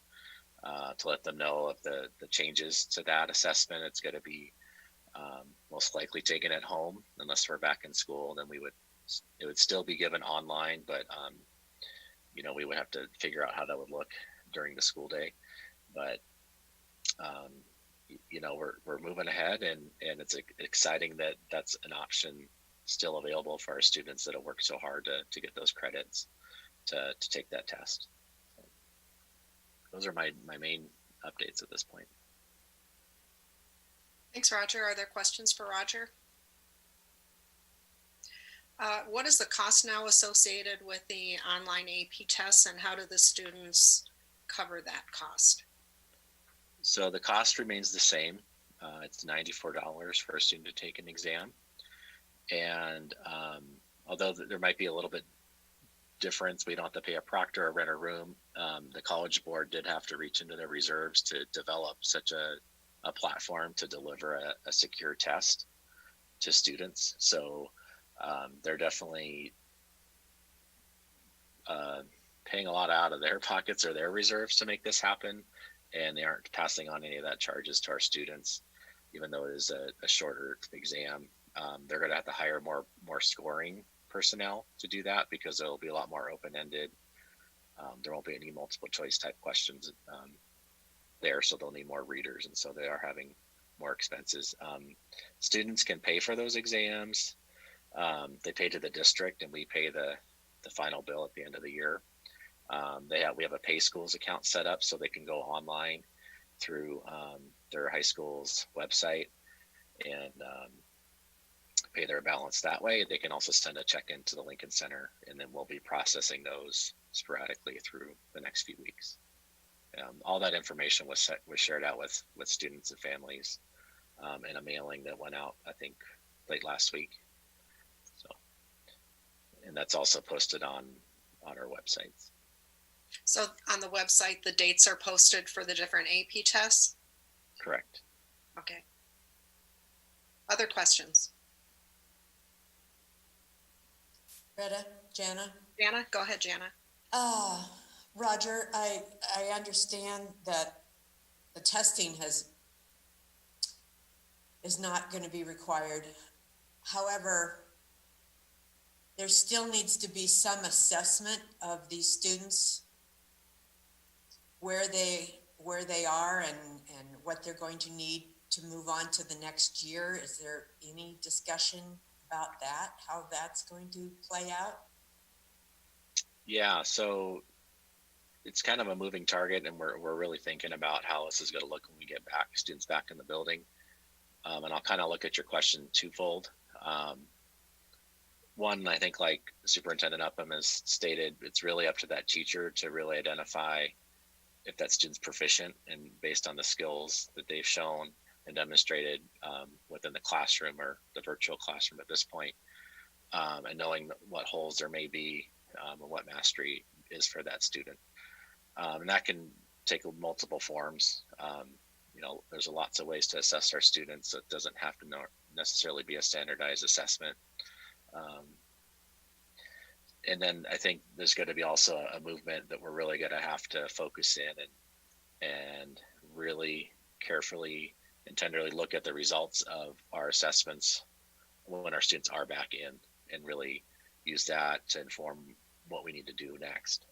to let them know of the changes to that assessment. It's going to be most likely taken at home unless we're back in school. Then it would still be given online, but we would have to figure out how that would look during the school day. But we're moving ahead, and it's exciting that that's an option still available for our students that have worked so hard to get those credits to take that test. So those are my main updates at this point. Thanks, Roger. Are there questions for Roger? What is the cost now associated with the online AP tests, and how do the students cover that cost? So the cost remains the same. It's $94 for a student to take an exam. And although there might be a little bit difference, we don't have to pay a proctor or rent a room. The College Board did have to reach into their reserves to develop such a platform to deliver a secure test to students. So they're definitely paying a lot out of their pockets or their reserves to make this happen, and they aren't passing on any of that charges to our students, even though it is a shorter exam. They're going to have to hire more scoring personnel to do that because it'll be a lot more open-ended. There won't be any multiple choice type questions there, so they'll need more readers, and so they are having more expenses. Students can pay for those exams. They pay to the district, and we pay the final bill at the end of the year. We have a Pay Schools account set up so they can go online through their high school's website and pay their balance that way. They can also send a check into the Lincoln Center, and then we'll be processing those sporadically through the next few weeks. All that information was shared out with students and families in a mailing that went out, I think, late last week. So, and that's also posted on our websites. So on the website, the dates are posted for the different AP tests? Correct. Okay. Other questions? Greta, Jana? Jana, go ahead, Jana. Roger, I understand that the testing is not going to be required. However, there still needs to be some assessment of these students, where they are and what they're going to need to move on to the next year. Is there any discussion about that, how that's going to play out? Yeah, so it's kind of a moving target, and we're really thinking about how this is going to look when we get students back in the building. And I'll kind of look at your question twofold. One, I think like Superintendent Upham has stated, it's really up to that teacher to really identify if that student's proficient and based on the skills that they've shown and demonstrated within the classroom or the virtual classroom at this point, and knowing what holes there may be and what mastery is for that student. And that can take multiple forms. There's lots of ways to assess our students. So it doesn't have to necessarily be a standardized assessment. And then I think there's going to be also a movement that we're really going to have to focus in and really carefully and tenderly look at the results of our assessments when our students are back in, and really use that to inform what we need to do next.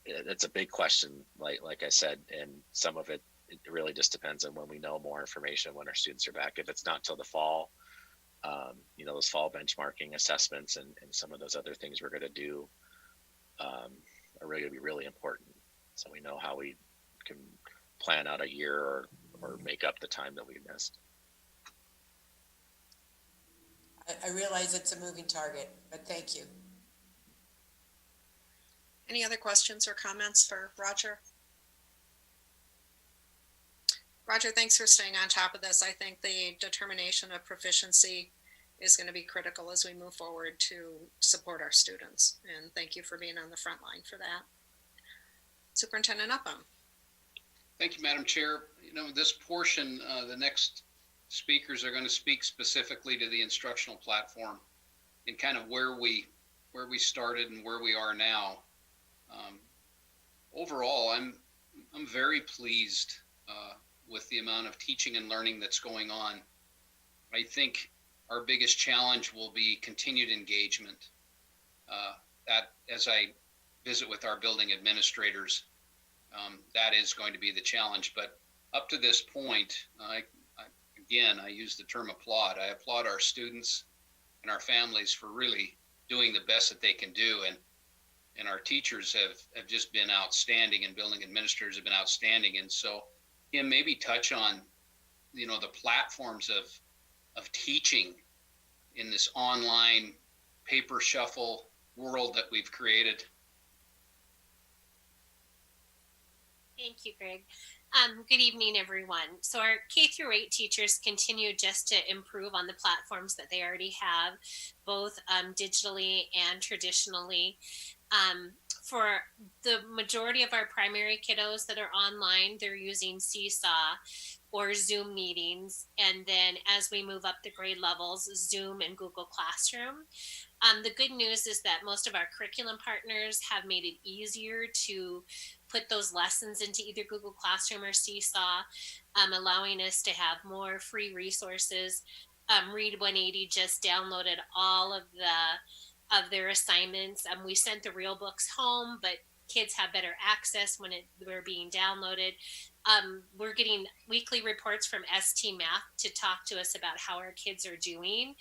It's a big question, like I said, and some of it really just depends on when we know more information when our students are back. If it's not till the fall, those fall benchmarking assessments and some of those other things we're going to do are really going to be really important. So we know how we can plan out a year or make up the time that we missed. I realize it's a moving target, but thank you. Any other questions or comments for Roger? Roger, thanks for staying on top of this. I think the determination of proficiency is going to be critical as we move forward to support our students. And thank you for being on the front line for that. Superintendent Upham. Thank you, Madam Chair. This portion, the next speakers are going to speak specifically to the instructional platform and kind of where we started and where we are now. Overall, I'm very pleased with the amount of teaching and learning that's going on. I think our biggest challenge will be continued engagement. That, as I visit with our building administrators, that is going to be the challenge. But up to this point, I use the term applaud. I applaud our students and our families for really doing the best that they can do. And our teachers have just been outstanding, and building administrators have been outstanding. And so, maybe touch on, the platforms of teaching in this online paper shuffle world that we've created. Thank you, Greg. Good evening, everyone. So our K through 8 teachers continue just to improve on the platforms that they already have, both digitally and traditionally. For the majority of our primary kiddos that are online, they're using Seesaw or Zoom meetings. And then as we move up the grade levels, Zoom and Google Classroom. The good news is that most of our curriculum partners have made it easier to put those lessons into either Google Classroom or Seesaw, allowing us to have more free resources Read 180 just downloaded all of their assignments. We sent the real books home, but kids have better access when they're being downloaded. We're getting weekly reports from ST Math to talk to us about how our kids are doing.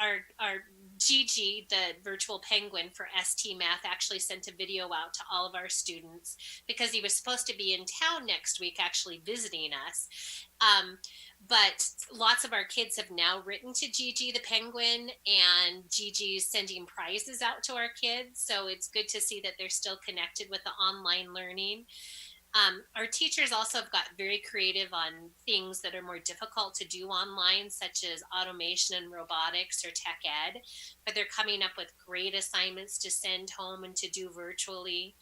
Our Gigi, the virtual penguin for ST Math, actually sent a video out to all of our students because he was supposed to be in town next week actually visiting us. But lots of our kids have now written to Gigi the penguin, and Gigi's sending prizes out to our kids. So it's good to see that they're still connected with the online learning. Our teachers also have got very creative on things that are more difficult to do online, such as automation and robotics or tech ed, but they're coming up with great assignments to send home and to do virtually.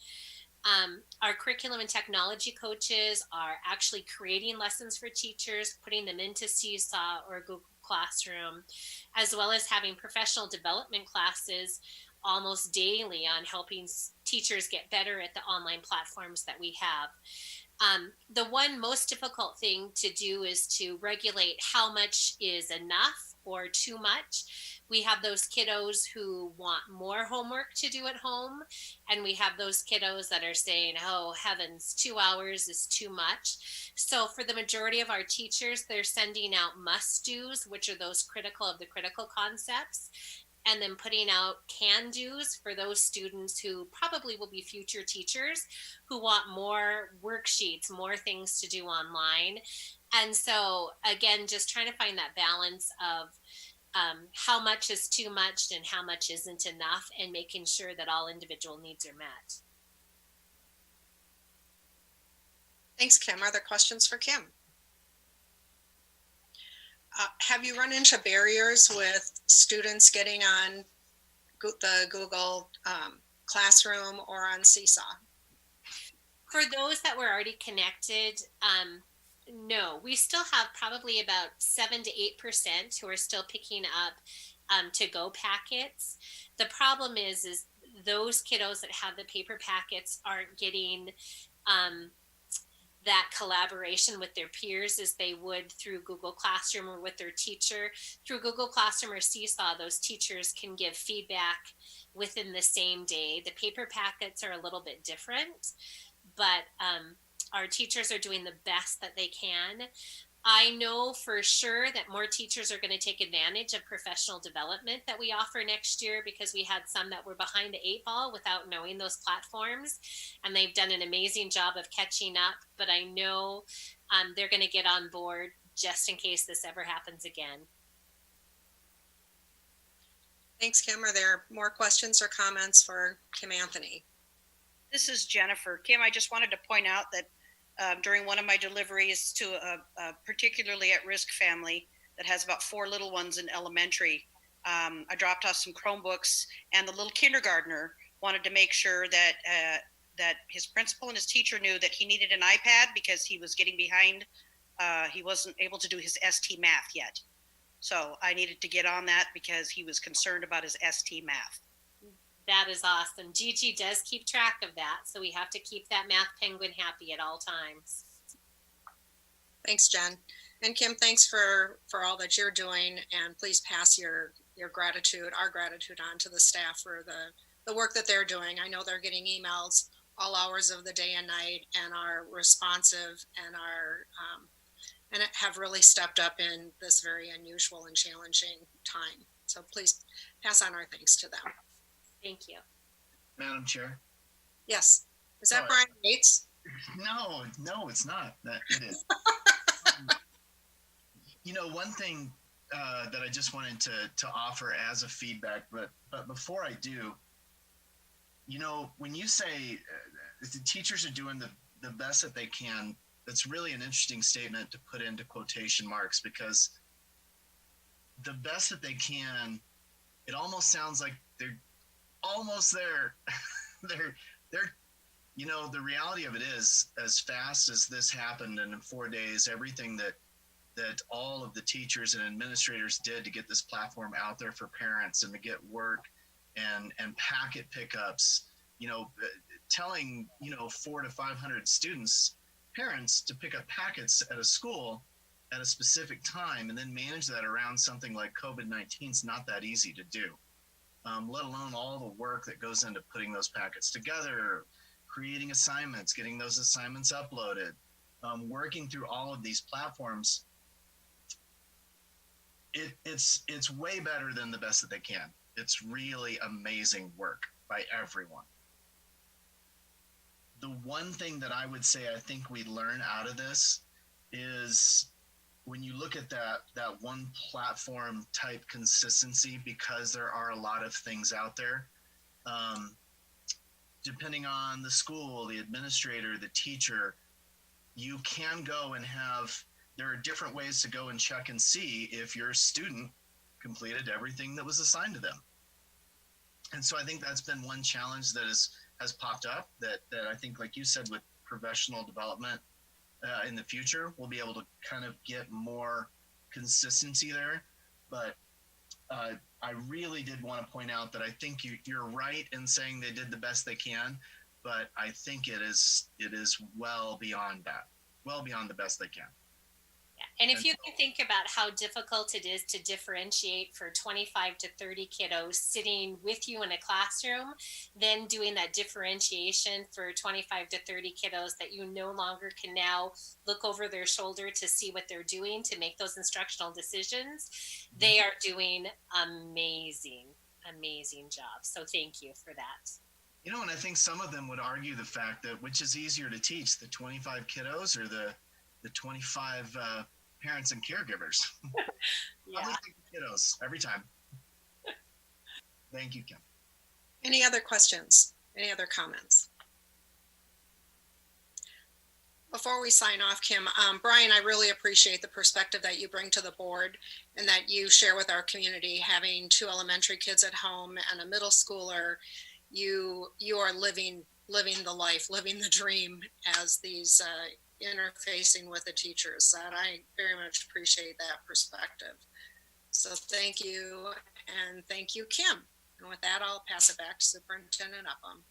Our curriculum and technology coaches are actually creating lessons for teachers, putting them into Seesaw or Google Classroom, as well as having professional development classes almost daily on helping teachers get better at the online platforms that we have. The one most difficult thing to do is to regulate how much is enough or too much. We have those kiddos who want more homework to do at home, and we have those kiddos that are saying, oh heavens, 2 hours is too much. So for the majority of our teachers, they're sending out must-dos, which are those critical concepts, and then putting out can-dos for those students who probably will be future teachers who want more worksheets, more things to do online. And so again, just trying to find that balance of how much is too much and how much isn't enough, and making sure that all individual needs are met. Thanks, Kim. Are there questions for Kim? Have you run into barriers with students getting on the Google Classroom or on Seesaw? For those that were already connected, no. We still have probably about 7 to 8% who are still picking up to-go packets. The problem is those kiddos that have the paper packets aren't getting that collaboration with their peers as they would through Google Classroom or with their teacher. Through Google Classroom or Seesaw, those teachers can give feedback within the same day. The paper packets are a little bit different, but our teachers are doing the best that they can. I know for sure that more teachers are going to take advantage of professional development that we offer next year, because we had some that were behind the 8 ball without knowing those platforms, and they've done an amazing job of catching up. But I know they're going to get on board just in case this ever happens again. Thanks, Kim. Are there more questions or comments for Kim Anthony? This is Jennifer. Kim, I just wanted to point out that during one of my deliveries to a particularly at-risk family that has about 4 little ones in elementary, I dropped off some Chromebooks, and the little kindergartner wanted to make sure that that his principal and his teacher knew that he needed an iPad because he was getting behind. He wasn't able to do his ST Math yet. So I needed to get on that because he was concerned about his ST Math. That is awesome. Gigi does keep track of that, so we have to keep that math penguin happy at all times. Thanks, Jen. And Kim, thanks for all that you're doing, and please pass your gratitude, our gratitude, on to the staff for the work that they're doing. I know they're getting emails all hours of the day and night, and are responsive and and have really stepped up in this very unusual and challenging time. So please pass on our thanks to them. Thank you. Madam Chair. Yes. Is that Oh, Brian Yates? No, it's not. That it is. One thing that I just wanted to offer as a feedback, but before I do, when you say the teachers are doing the best that they can, that's really an interesting statement to put into quotation marks, because the best that they can, it almost sounds like they're almost there. they're the reality of it is, as fast as this happened, and in 4 days, everything that all of the teachers and administrators did to get this platform out there for parents and to get work and packet pickups, telling 400 to 500 parents to pick up packets at a school, at a specific time and then manage that around something like COVID-19 is not that easy to do, let alone all the work that goes into putting those packets together, creating assignments, getting those assignments uploaded, working through all of these platforms. It's way better than the best that they can. It's really amazing work by everyone. The one thing that I would say I think we learn out of this is when you look at that one platform type consistency, because there are a lot of things out there, depending on the school, the administrator, the teacher, you can go and there are different ways to go and check and see if your student completed everything that was assigned to them. And so I think that's been one challenge that has popped up that I think, like you said, with professional development in the future, we'll be able to kind of get more consistency there. But I really did want to point out that I think you're right in saying they did the best they can, but I think it is well beyond that, well beyond the best they can. Yeah. And if you can think about how difficult it is to differentiate for 25 to 30 kiddos sitting with you in a classroom, then doing that differentiation for 25 to 30 kiddos that you no longer can now look over their shoulder to see what they're doing to make those instructional decisions, they are doing amazing job. So thank you for that. You know, and I think some of them would argue the fact that which is easier to teach, the 25 kiddos or the 25 parents and caregivers. Yeah. Probably the kiddos every time. Thank you, Kim. Any other questions? Any other comments? Before we sign off, Kim, Brian, I really appreciate the perspective that you bring to the board and that you share with our community. Having 2 elementary kids at home and a middle schooler, you are living the life, living the dream as these interfacing with the teachers. That I very much appreciate that perspective. So thank you, and thank you, Kim. And with that, I'll pass it back to Superintendent Upham.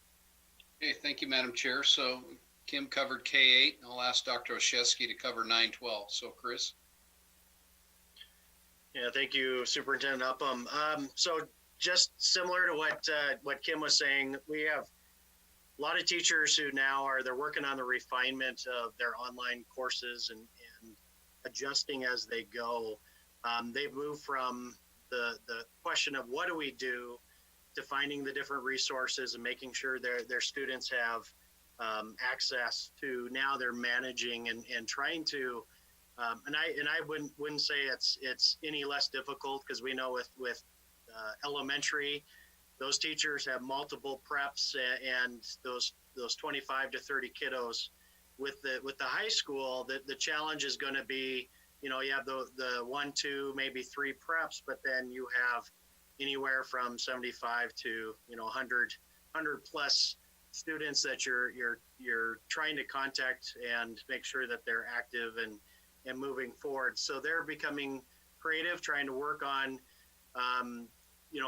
Okay, thank you, Madam Chair. So Kim covered K8. I'll ask Dr. Oshesky to cover 9-12. So Chris. Yeah, thank you, Superintendent Upham. So just similar to what Kim was saying, we have a lot of teachers who now they're working on the refinement of their online courses and adjusting as they go. They've moved from the question of what do we do to finding the different resources and making sure their students have access to. Now they're managing and trying to, and I wouldn't say it's any less difficult, because we know with elementary, those teachers have multiple preps and those 25 to 30 kiddos. With the high school, the challenge is going to be, you have the 1, 2, maybe 3 preps, but then you have anywhere from 75 to 100 plus students that you're trying to contact and make sure that they're active and moving forward. So they're becoming creative, trying to work on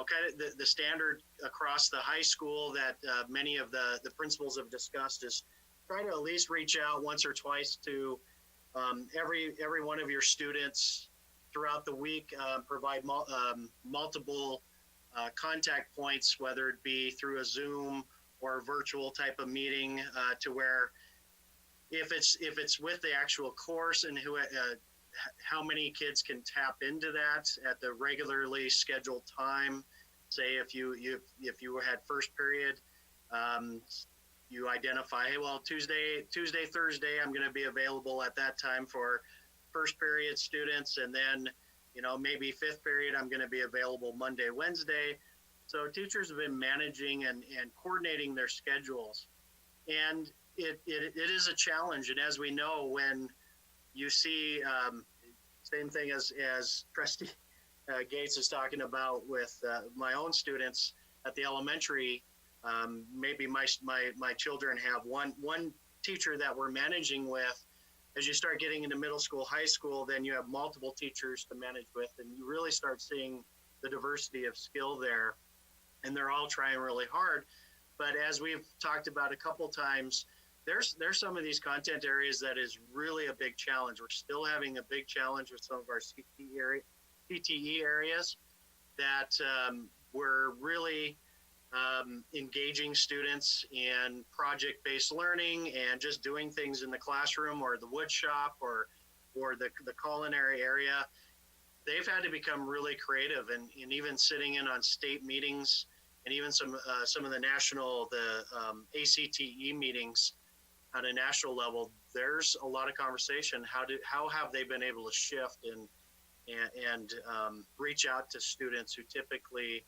kind of the standard across the high school that many of the principals have discussed, is try to at least reach out once or twice to every one of your students throughout the week, provide multiple contact points, whether it be through a Zoom or a virtual type of meeting, to where if it's with the actual course and how many kids can tap into that at the regularly scheduled time. Say if you had first period, you identify, hey, well, Tuesday, Thursday, I'm going to be available at that time for first period students, and then maybe 5th period, I'm going to be available Monday, Wednesday. So teachers have been managing and coordinating their schedules, and it is a challenge. And as we know, when you see same thing as Trustee Gates is talking about with my own students at the elementary, maybe my children have one teacher that we're managing with. As you start getting into middle school, high school, then you have multiple teachers to manage with, and you really start seeing the diversity of skill there, and they're all trying really hard. But as we've talked about a couple times, there's some of these content areas that is really a big challenge. We're still having a big challenge with some of our CTE areas that we're really engaging students in project-based learning and just doing things in the classroom or the wood shop or the culinary area. They've had to become really creative and even sitting in on state meetings and even some of the national, ACTE meetings at a national level. There's a lot of conversation. How have they been able to shift and reach out to students who typically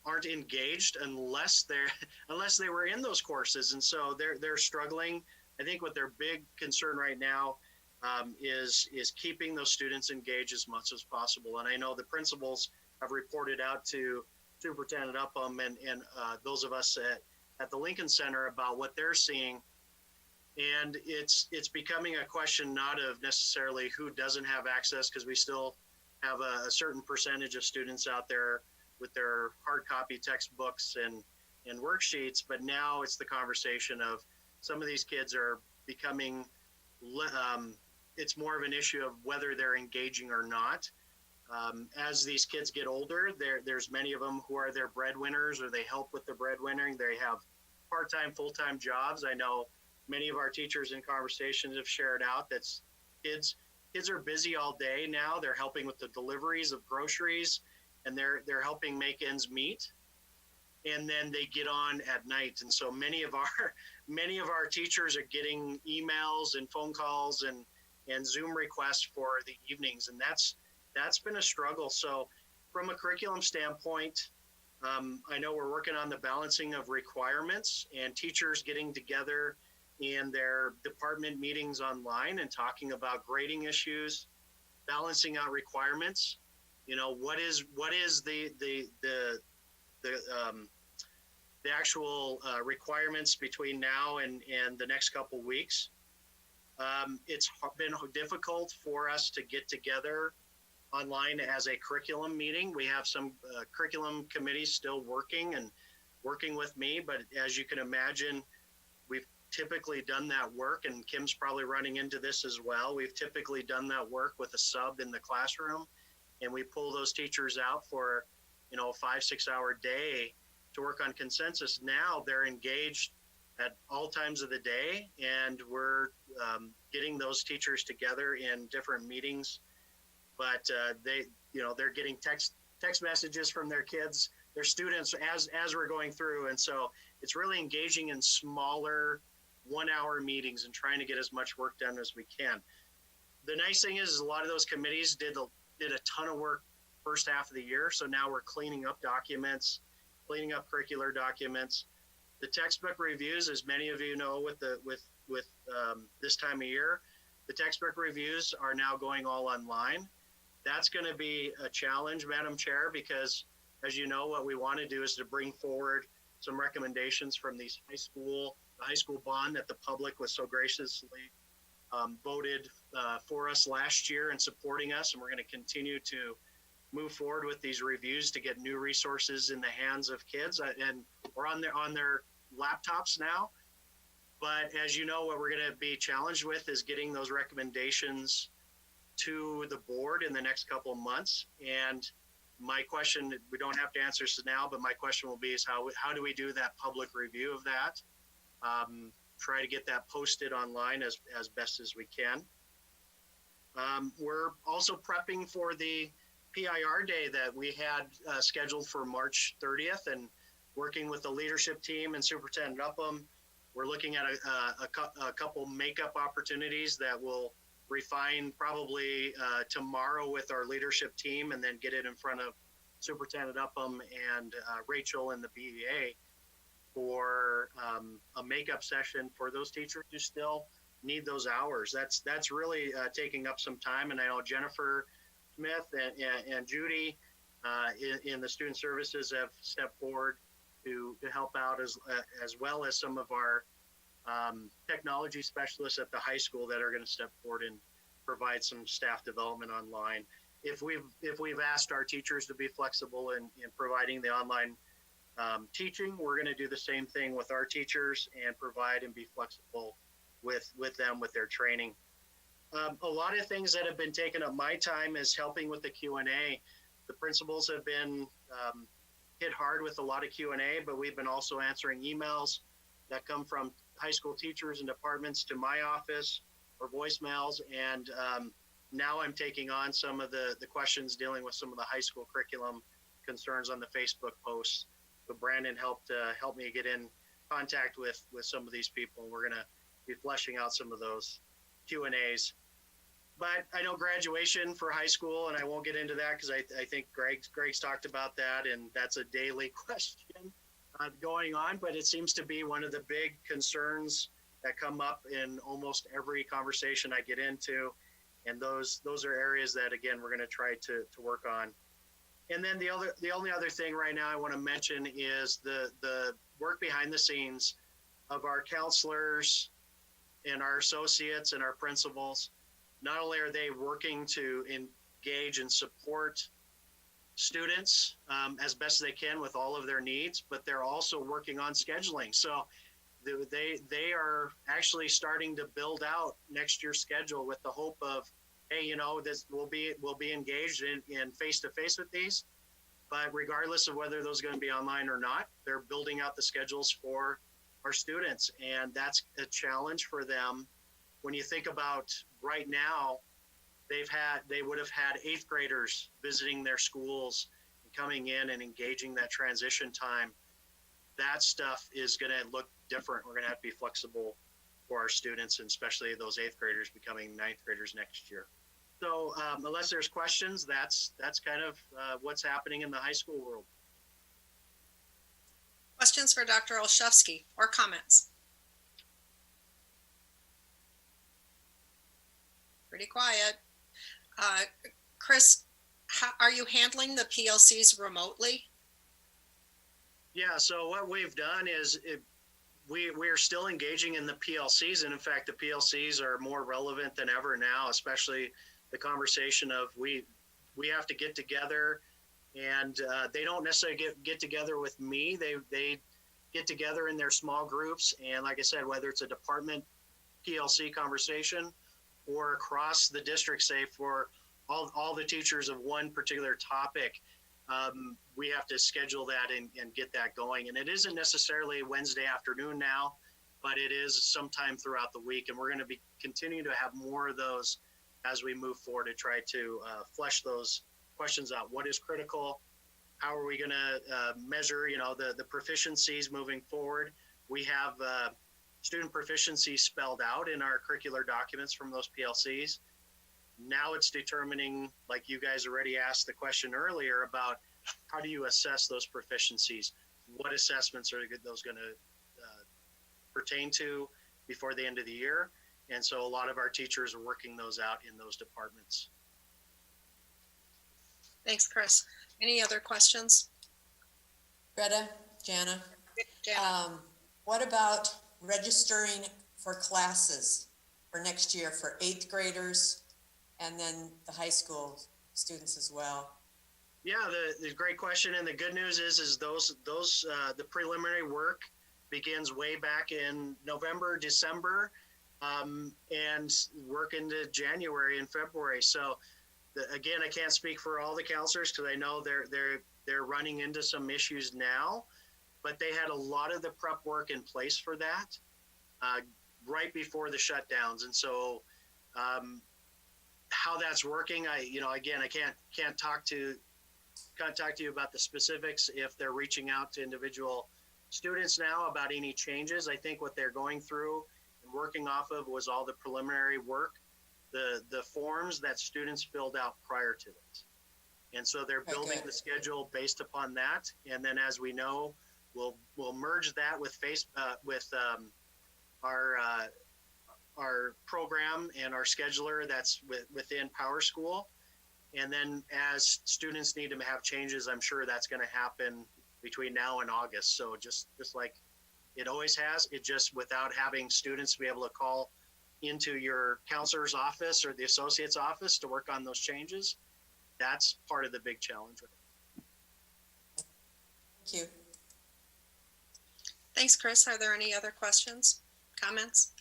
aren't engaged unless they were in those courses, and so they're struggling. I think what their big concern right now is keeping those students engaged as much as possible. And I know the principals have reported out to Superintendent Upham and those of us at the Lincoln Center about what they're seeing. And it's becoming a question not of necessarily who doesn't have access, because we still have a certain percentage of students out there with their hard copy textbooks and worksheets, but now it's the conversation of some of these kids are becoming, it's more of an issue of whether they're engaging or not. As these kids get older, there's many of them who are their breadwinners or they help with the breadwinning. They have part-time, full-time jobs. I know many of our teachers in conversations have shared out that kids are busy all day now. They're helping with the deliveries of groceries and they're helping make ends meet. And then they get on at night. And so many of our teachers are getting emails and phone calls and Zoom requests for the evenings. And that's been a struggle. So from a curriculum standpoint, I know we're working on the balancing of requirements and teachers getting together in their department meetings online and talking about grading issues, balancing out requirements. You know, what is the actual requirements between now and the next couple weeks. It's been difficult for us to get together online as a curriculum meeting. We have some curriculum committees still working with me, but as you can imagine, we've typically done that work, and Kim's probably running into this as well. We've typically done that work with a sub in the classroom, and we pull those teachers out for, a 5-6 hour day to work on consensus. Now they're engaged at all times of the day, and we're getting those teachers together in different meetings. But they're getting text messages from their kids, their students as we're going through, and so it's really engaging in smaller 1 hour meetings and trying to get as much work done as we can. The nice thing is a lot of those committees did a ton of work first half of the year, so now we're cleaning up documents, cleaning up curricular documents. The textbook reviews, as many of you know, with this time of year, the textbook reviews are now going all online. That's going to be a challenge, Madam Chair, because as you know, what we want to do is to bring forward some recommendations from the high school bond that the public was so graciously voted for us last year and supporting us. And we're going to continue to move forward with these reviews to get new resources in the hands of kids, and we're on their laptops now. But as you know, what we're going to be challenged with is getting those recommendations to the board in the next couple of months. And my question, we don't have to answer this now, but my question will be is how do we do that public review of that? Try to get that posted online as best as we can. We're also prepping for the PIR day that we had scheduled for March 30th, and working with the leadership team and Superintendent Upham, we're looking at a couple makeup opportunities that we'll refine probably tomorrow with our leadership team, and then get it in front of Superintendent Upham and Rachel and the BEA for a makeup session for those teachers who still need those hours. That's really taking up some time, and I know Jennifer Smith and Judy in the student services have stepped forward to help out, as well as some of our technology specialists at the high school that are going to step forward and provide some staff development online. If we've asked our teachers to be flexible in providing the online teaching, we're going to do the same thing with our teachers and provide and be flexible with them with their training. A lot of things that have been taking up my time is helping with the Q&A. The principals have been hit hard with a lot of Q&A, but we've been also answering emails that come from high school teachers and departments to my office or voicemails. And now I'm taking on some of the questions dealing with some of the high school curriculum concerns on the Facebook posts. But Brandon helped me get in contact with some of these people. We're going to be fleshing out some of those Q&As. But I know graduation for high school, and I won't get into that because I think Greg's talked about that, and that's a daily question going on. But it seems to be one of the big concerns that come up in almost every conversation I get into, and those are areas that, again, we're going to try to work on. And then the only other thing right now I want to mention is the work behind the scenes of our counselors and our associates and our principals. Not only are they working to engage and support students as best they can with all of their needs, but they're also working on scheduling. So they are actually starting to build out next year's schedule with the hope of, hey, this we'll be engaged in face-to-face with these, but regardless of whether those are going to be online or not, they're building out the schedules for our students, and that's a challenge for them. When you think about right now, they would have had 8th graders visiting their schools and coming in and engaging that transition time. That stuff is going to look different. We're going to have to be flexible for our students, and especially those 8th graders becoming 9th graders next year. So unless there's questions, that's kind of what's happening in the high school world. Questions for Dr. Olszewski or comments? Pretty quiet. Chris, how are you handling the PLCs remotely? Yeah, so what we've done is we're still engaging in the PLCs. And in fact, the PLCs are more relevant than ever now, especially the conversation of we have to get together, and they don't necessarily get together with me. They get together in their small groups. And like I said, whether it's a department PLC conversation or across the district, say for all the teachers of one particular topic, we have to schedule that and get that going. And it isn't necessarily Wednesday afternoon now, but it is sometime throughout the week. And we're going to be continuing to have more of those as we move forward to try to flesh those questions out. What is critical? How are we going to measure, the proficiencies moving forward? We have student proficiency spelled out in our curricular documents from those PLCs. Now it's determining, like you guys already asked the question earlier about how do you assess those proficiencies? What assessments are those going to pertain to before the end of the year? And so a lot of our teachers are working those out in those departments. Thanks, Chris. Any other questions? Greta, Jana, Jana. what about registering for classes for next year for 8th graders and then the high school students as well? Yeah, the great question. And the good news is those the preliminary work begins way back in November, December, and work into January and February. So again, I can't speak for all the counselors because I know they're running into some issues now, but they had a lot of the prep work in place for that right before the shutdowns. And so how that's working, again, I can't talk to you about the specifics if they're reaching out to individual students now about any changes. I think what they're going through and working off of was all the preliminary work, the forms that students filled out prior to it. And so they're building the schedule based upon that. And then, as we know, we'll merge that with our program and our scheduler that's within PowerSchool. And then as students need to have changes, I'm sure that's going to happen between now and August. So just like it always has, it just without having students be able to call into your counselor's office or the associate's office to work on those changes. That's part of the big challenge with it. Thank you. Thanks, Chris. Are there any other questions, comments?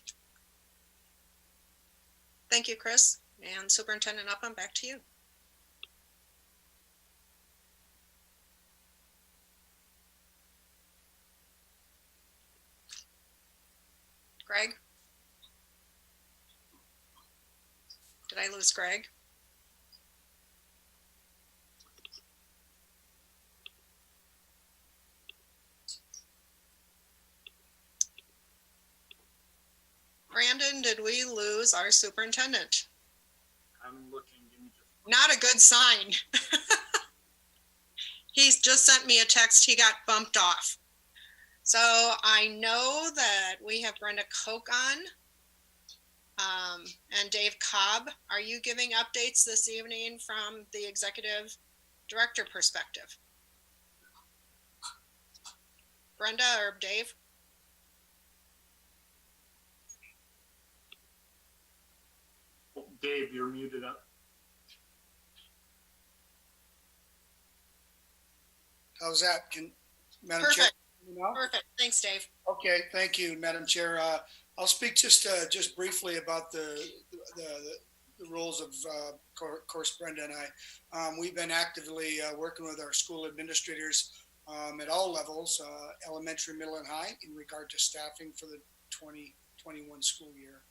Thank you, Chris. And Superintendent Upham, back to you. Greg? Did I lose Greg? Brandon, did we lose our superintendent? I'm looking. Give me just Not a good sign. He's just sent me a text. He got bumped off. So I know that we have Brenda Koch on and Dave Cobb. Are you giving updates this evening from the executive director perspective? Brenda or Dave? Dave, you're muted up. How's that? Madam Chair? Perfect. Perfect. Thanks, Dave. Okay, thank you, Madam Chair. I'll speak just briefly about the roles of, of course, Brenda and I. We've been actively working with our school administrators at all levels, elementary, middle, and high, in regard to staffing for the 2021 school year.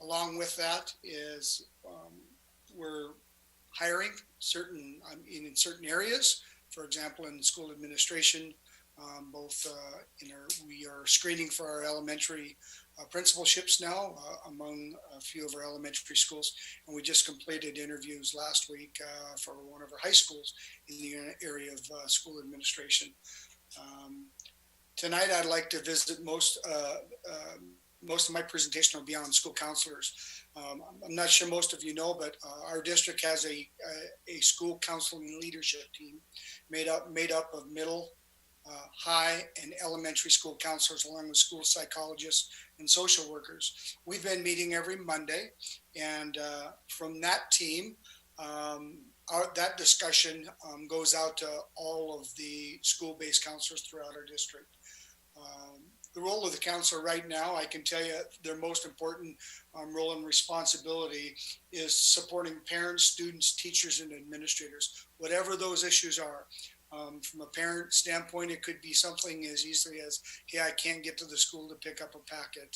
Along with that is we're hiring in certain areas. For example, in school administration, we are screening for our elementary principalships now among a few of our elementary schools, and we just completed interviews last week for one of our high schools in the area of school administration. Tonight, I'd like to visit most of my presentation will be on school counselors. I'm not sure most of you know, but our district has a school counseling leadership team made up of middle, high, and elementary school counselors, along with school psychologists and social workers. We've been meeting every Monday, and from that team, that discussion goes out to all of the school-based counselors throughout our district. The role of the counselor right now, I can tell you their most important role and responsibility is supporting parents, students, teachers, and administrators, whatever those issues are. From a parent standpoint, it could be something as easily as, hey, I can't get to the school to pick up a packet.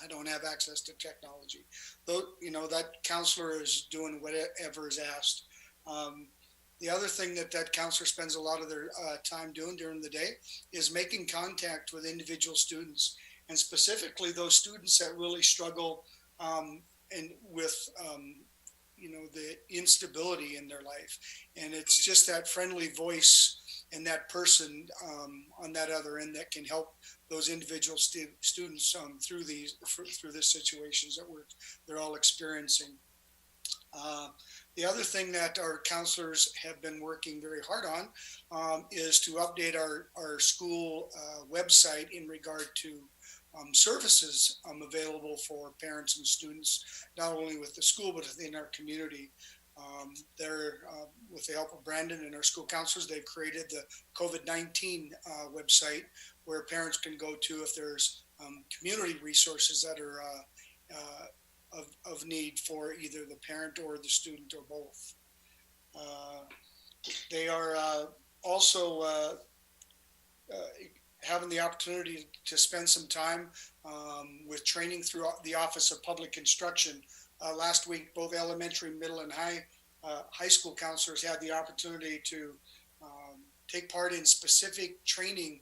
I don't have access to technology. Though, that counselor is doing whatever is asked. The other thing that counselor spends a lot of their time doing during the day is making contact with individual students, and specifically those students that really struggle and with the instability in their life. And it's just that friendly voice and that person on that other end that can help those individual students through this situations that they're all experiencing. The other thing that our counselors have been working very hard on is to update our school website in regard to services available for parents and students, not only with the school, but within our community. With the help of Brandon and our school counselors, they've created the COVID-19 website where parents can go to if there's community resources that are of need for either the parent or the student or both. They are also having the opportunity to spend some time with training through the Office of Public Instruction. Last week, both elementary, middle, and high school counselors had the opportunity to take part in specific training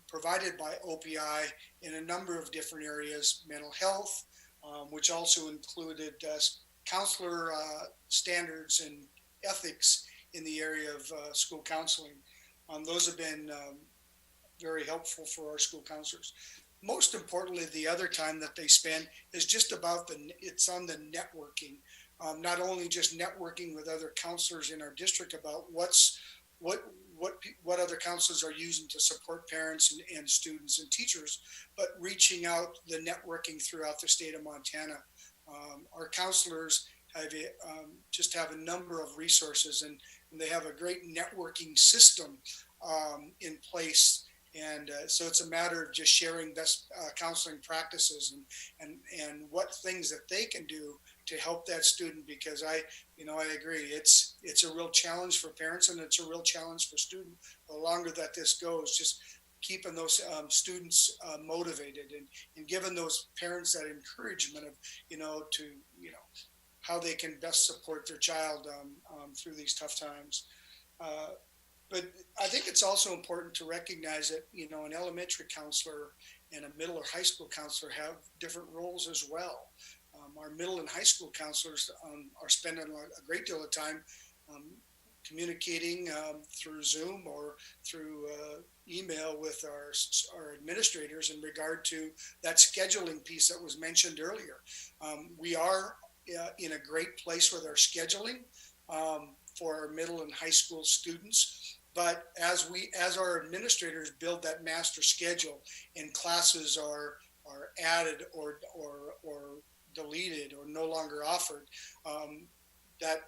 provided by OPI in a number of different areas, mental health, which also included counselor standards and ethics in the area of school counseling. Those have been very helpful for our school counselors. Most importantly, the other time that they spend is just about it's on the networking. Not only just networking with other counselors in our district about what other counselors are using to support parents and students and teachers, but reaching out the networking throughout the state of Montana. Our counselors have a number of resources, and they have a great networking system in place. And so it's a matter of just sharing best counseling practices and what things that they can do to help that student, because I agree, it's a real challenge for parents and it's a real challenge for students. The longer that this goes, just keeping those students motivated and giving those parents that encouragement of, how they can best support their child through these tough times. But I think it's also important to recognize that, an elementary counselor and a middle or high school counselor have different roles as well. Our middle and high school counselors are spending a great deal of time communicating through Zoom or through email with our administrators in regard to that scheduling piece that was mentioned earlier. We are in a great place with our scheduling for our middle and high school students. But as our administrators build that master schedule and classes are added or deleted or no longer offered, that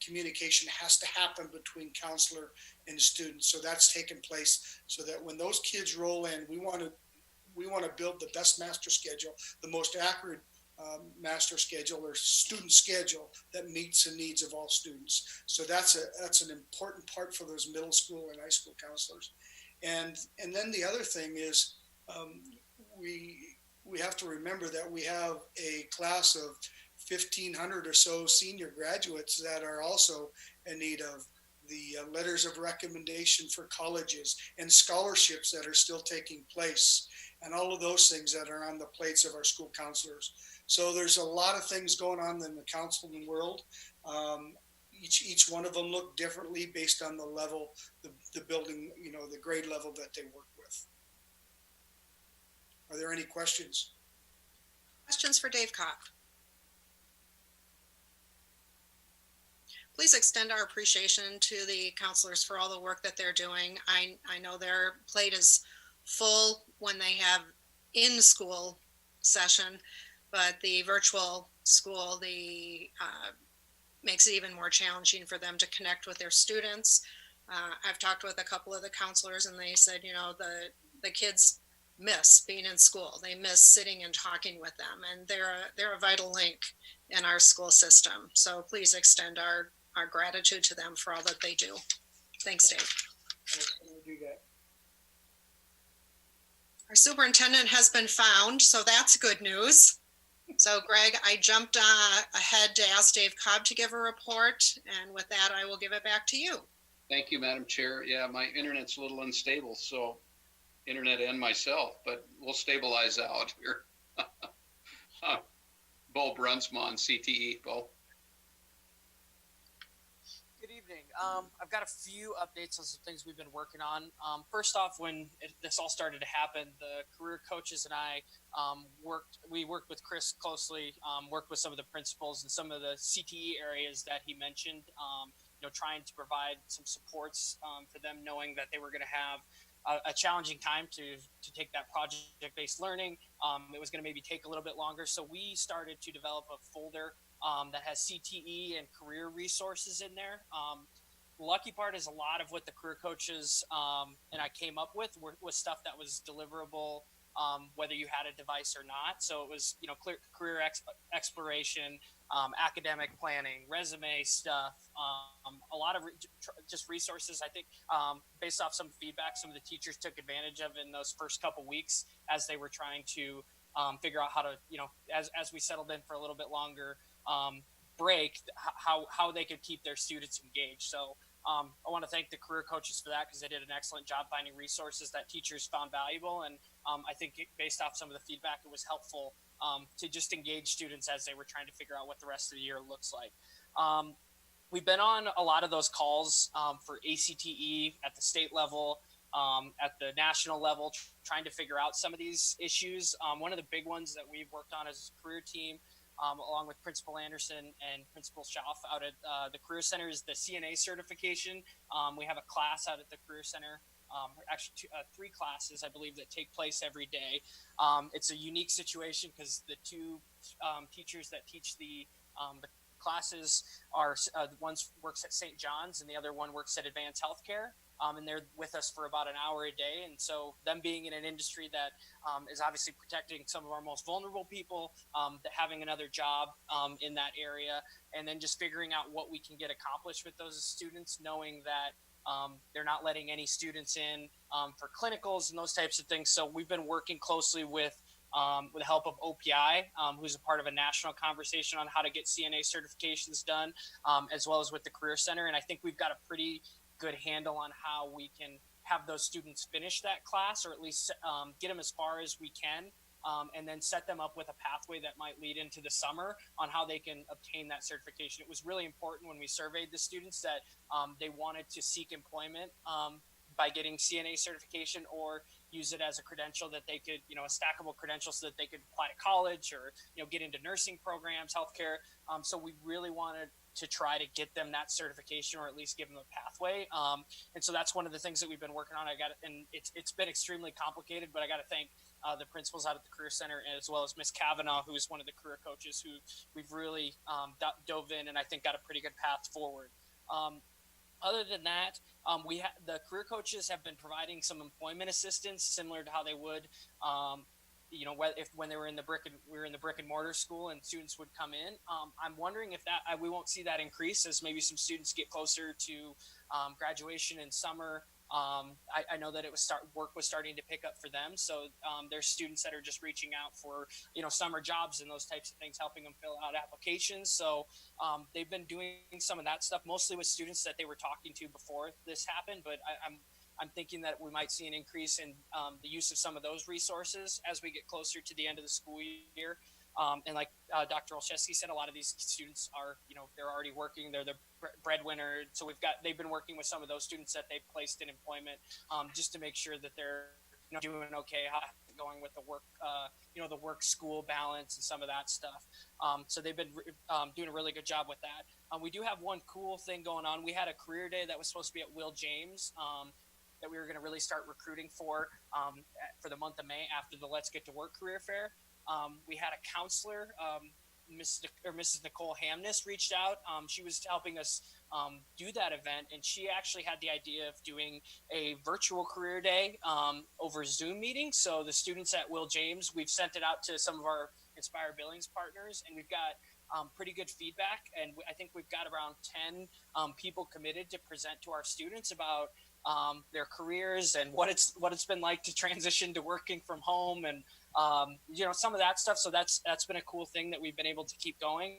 communication has to happen between counselor and student. So that's taken place so that when those kids roll in, we want to build the best master schedule, the most accurate master schedule or student schedule that meets the needs of all students. So that's an important part for those middle school and high school counselors. And then the other thing is we have to remember that we have a class of 1,500 or so senior graduates that are also in need of the letters of recommendation for colleges and scholarships that are still taking place, and all of those things that are on the plates of our school counselors. So there's a lot of things going on in the counseling world. Each one of them look differently based on the level, the building, the grade level that they work with. Are there any questions? Questions for Dave Kopp? Please extend our appreciation to the counselors for all the work that they're doing. I know their plate is full when they have in-school session, but the virtual school makes it even more challenging for them to connect with their students. I've talked with a couple of the counselors and they said, the kids miss being in school. They miss sitting and talking with them, and they're a vital link in our school system. So please extend our gratitude to them for all that they do. Thanks, Dave. Our superintendent has been found, so that's good news. So Greg, I jumped ahead to ask Dave Cobb to give a report, and with that, I will give it back to you. Thank you, Madam Chair. Yeah, my internet's a little unstable, so internet and myself, but we'll stabilize out here. Bo Brunsma, CTE, Bo. Good evening. I've got a few updates on some things we've been working on. First off, when this all started to happen, the career coaches and I worked with Chris closely, worked with some of the principals in some of the CTE areas that he mentioned, trying to provide some supports for them, knowing that they were going to have a challenging time to take that project-based learning. It was going to maybe take a little bit longer. So we started to develop a folder that has CTE and career resources in there. The lucky part is a lot of what the career coaches and I came up with was stuff that was deliverable, whether you had a device or not. So it was, career exploration, academic planning, resume stuff, a lot of just resources. I think based off some feedback, some of the teachers took advantage of in those first couple weeks as they were trying to figure out how to, as we settled in for a little bit longer break, how they could keep their students engaged. So I want to thank the career coaches for that, because they did an excellent job finding resources that teachers found valuable. And I think based off some of the feedback, it was helpful to just engage students as they were trying to figure out what the rest of the year looks like. We've been on a lot of those calls for ACTE at the state level, at the national level, trying to figure out some of these issues. One of the big ones that we've worked on as a career team, along with Principal Anderson and Principal Schauf out at the Career Center, is the Cna Certification. We have a class out at the Career Center, actually 3 classes, I believe, that take place every day. It's a unique situation because the 2 teachers that teach the classes are one works at St. John's and the other one works at Advanced Healthcare. And they're with us for about an hour a day. And so them being in an industry that is obviously protecting some of our most vulnerable people, that having another job in that area, and then just figuring out what we can get accomplished with those students, knowing that they're not letting any students in for clinicals and those types of things. So we've been working closely with the help of OPI, who's a part of a national conversation on how to get CNA certifications done, as well as with the Career Center. And I think we've got a pretty good handle on how we can have those students finish that class, or at least get them as far as we can, and then set them up with a pathway that might lead into the summer on how they can obtain that certification. It was really important when we surveyed the students that they wanted to seek employment by getting CNA certification, or use it as a credential that they could, a stackable credential so that they could apply to college or, get into nursing programs, healthcare. So we really wanted to try to get them that certification, or at least give them a pathway. And so that's one of the things that we've been working on. And it's been extremely complicated, but I got to thank the principals out at the Career Center, as well as Miss Kavanaugh, who's one of the career coaches, who we've really dove in and I think got a pretty good path forward. Other than that, the career coaches have been providing some employment assistance similar to how they would, when they were in the brick and mortar school and students would come in. I'm wondering if we won't see that increase as maybe some students get closer to graduation in summer. I know that work was starting to pick up for them. So there's students that are just reaching out for, summer jobs and those types of things, helping them fill out applications. So they've been doing some of that stuff, mostly with students that they were talking to before this happened. But I'm thinking that we might see an increase in the use of some of those resources as we get closer to the end of the school year. And like Dr. Olszewski said, a lot of these students are, they're already working, they're the breadwinner. So they've been working with some of those students that they've placed in employment, just to make sure that they're doing okay, going with the work, the work school balance and some of that stuff. So they've been doing a really good job with that. We do have one cool thing going on. We had a career day that was supposed to be at Will James, that we were going to really start recruiting for the month of May after the Let's Get to Work career fair. We had a counselor, Mrs. Nicole Hamness, reached out. She was helping us do that event, and she actually had the idea of doing a virtual career day over Zoom meeting. So the students at Will James, we've sent it out to some of our Inspire Billings partners, and we've got pretty good feedback. And I think we've got around 10 people committed to present to our students about their careers and what it's been like to transition to working from home, and some of that stuff. So that's been a cool thing that we've been able to keep going.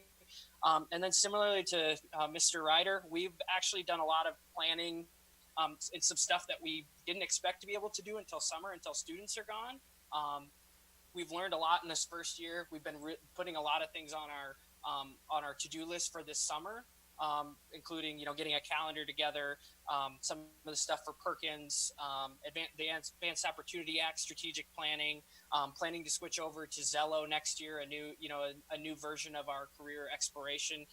And then similarly to Mr. Ryder, we've actually done a lot of planning and some stuff that we didn't expect to be able to do until summer, until students are gone. We've learned a lot in this first year. We've been putting a lot of things on our to-do list for this summer. Including, getting a calendar together, some of the stuff for Perkins, the Advanced Opportunity Act, strategic planning, planning to switch over to Zello next year, a new version of our career exploration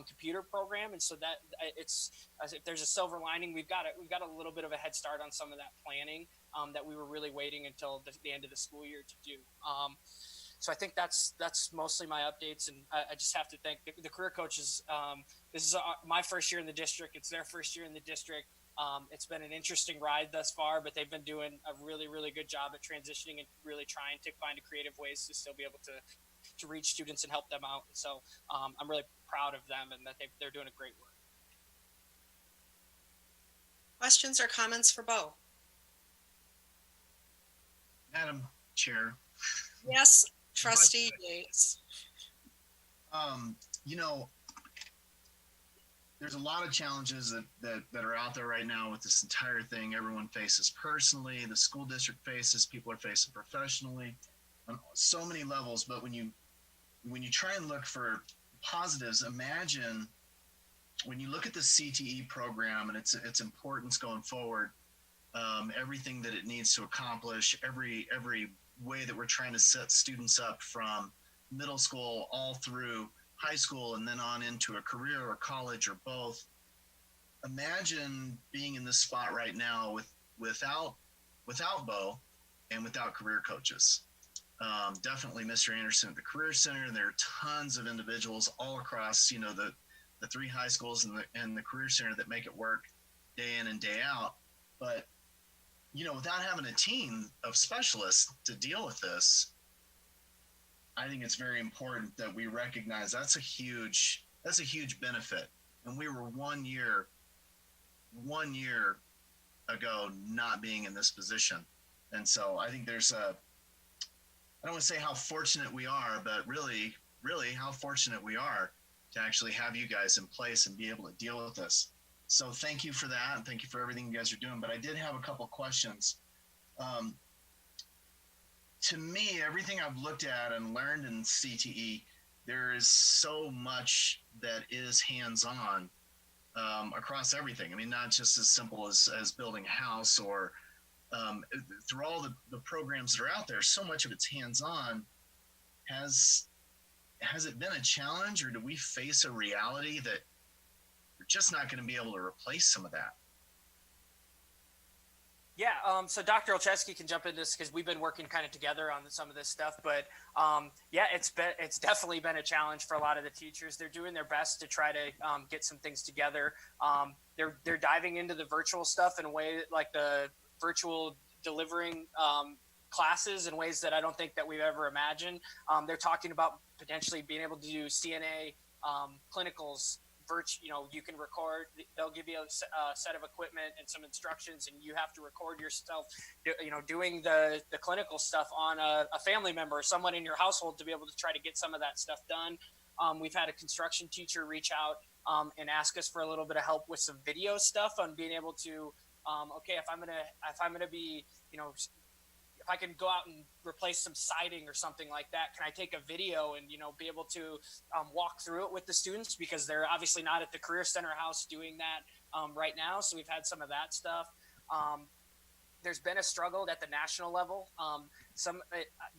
computer program. And so that if there's a silver lining, we've got a little bit of a head start on some of that planning that we were really waiting until the end of the school year to do. So I think that's mostly my updates, and I just have to thank the career coaches. This is my first year in the district. It's their first year in the district. It's been an interesting ride thus far, but they've been doing a really, really good job at transitioning and really trying to find creative ways to still be able to reach students and help them out. And so I'm really proud of them, and that they're doing a great work. Questions or comments for Bo? Madam Chair. Yes, Trustee Yates. There's a lot of challenges that are out there right now with this entire thing. Everyone faces personally, the school district faces, people are facing professionally on so many levels. But when you try and look for positives, imagine when you look at the CTE program and its importance going forward, everything that it needs to accomplish, every way that we're trying to set students up from middle school all through high school and then on into a career or college or both. Imagine being in this spot right now without Bo and without career coaches. definitely Mr. Anderson at the Career Center. And there are tons of individuals all across, the 3 high schools and the Career Center that make it work day in and day out. But, without having a team of specialists to deal with this, I think it's very important that we recognize that's a huge benefit. And we were 1 year ago not being in this position. And so I think there's I don't want to say how fortunate we are, but really how fortunate we are to actually have you guys in place and be able to deal with this. So thank you for that, and thank you for everything you guys are doing. But I did have a couple questions. To me, everything I've looked at and learned in CTE, there is so much that is hands-on across everything. I mean, not just as simple as building a house or through all the programs that are out there, so much of it's hands-on. Has it been a challenge, or do we face a reality that we're just not going to be able to replace some of that? Yeah, so Dr. Olszewski can jump into this because we've been working kind of together on some of this stuff. But yeah, it's definitely been a challenge for a lot of the teachers. They're doing their best to try to get some things together. They're diving into the virtual stuff in a way like the virtual delivering classes in ways that I don't think that we've ever imagined. They're talking about potentially being able to do CNA clinicals. You can record, they'll give you a set of equipment and some instructions, and you have to record yourself, doing the clinical stuff on a family member or someone in your household to be able to try to get some of that stuff done. We've had a construction teacher reach out and ask us for a little bit of help with some video stuff on being able to, okay, if I'm gonna be, if I can go out and replace some siding or something like that, can I take a video and, be able to walk through it with the students, because they're obviously not at the Career Center house doing that right now. So we've had some of that stuff. There's been a struggle at the national level.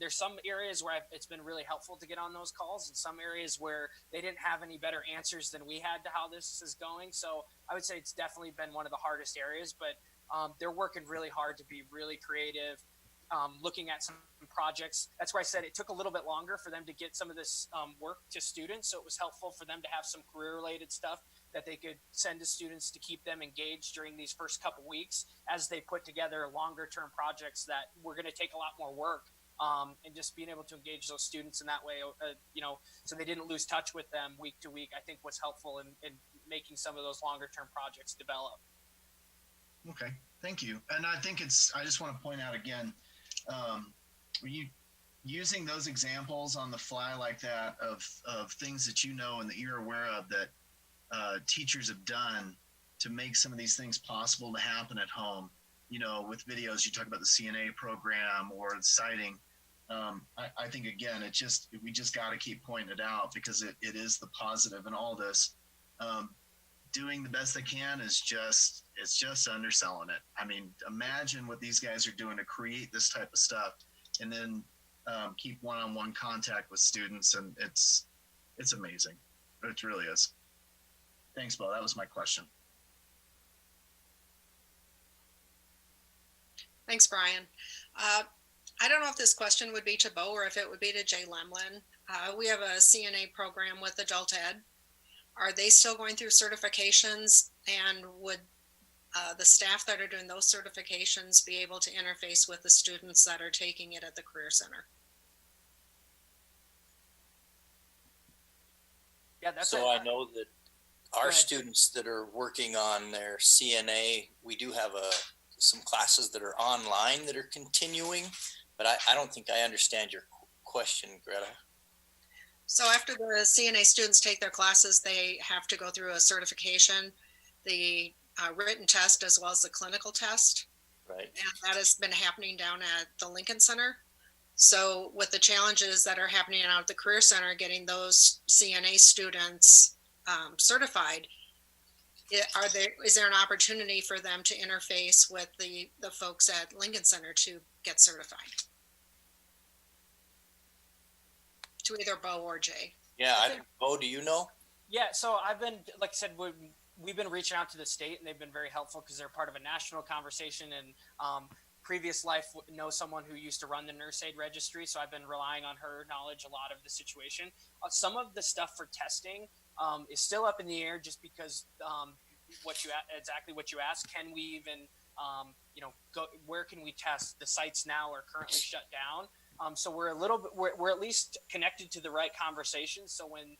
There's some areas where it's been really helpful to get on those calls, and some areas where they didn't have any better answers than we had to how this is going. So I would say it's definitely been one of the hardest areas, but they're working really hard to be really creative. Looking at some projects. That's where I said it took a little bit longer for them to get some of this work to students. So it was helpful for them to have some career related stuff that they could send to students to keep them engaged during these first couple weeks as they put together longer term projects that were going to take a lot more work. And just being able to engage those students in that way, so they didn't lose touch with them week to week, I think was helpful in making some of those longer term projects develop. Okay, thank you. And I think I just want to point out again, you using those examples on the fly like that of things that and that you're aware of that teachers have done to make some of these things possible to happen at home, with videos. You talk about the CNA program or the citing. I think again, we just got to keep pointing it out, because it is the positive in all this. Doing the best they can it's just underselling it. I mean, imagine what these guys are doing to create this type of stuff, and then keep one-on-one contact with students, and it's amazing. It really is. Thanks, Bo. That was my question. Thanks, Brian. I don't know if this question would be to Bo or if it would be to Jay Lemlin. We have a CNA program with adult ed. Are they still going through certifications, and would the staff that are doing those certifications be able to interface with the students that are taking it at the Career Center? Yeah, I know that our students that are working on their CNA, we do have some classes that are online that are continuing, but I don't think I understand your question, Greta. So after the CNA students take their classes, they have to go through a certification, the written test as well as the clinical test. Right. And that has been happening down at the Lincoln Center. So with the challenges that are happening out at the Career Center, getting those CNA students certified, is there an opportunity for them to interface with the folks at Lincoln Center to get certified? To either Bo or Jay. Yeah, Bo, do you know? Yeah, so I've been, like I said, we've been reaching out to the state, and they've been very helpful because they're part of a national conversation. And previous life know someone who used to run the nurse aid registry, so I've been relying on her knowledge a lot of the situation. Some of the stuff for testing is still up in the air, just because exactly what you asked. Can we even go? Where can we test? The sites now are currently shut down. So we're we're at least connected to the right conversations. So when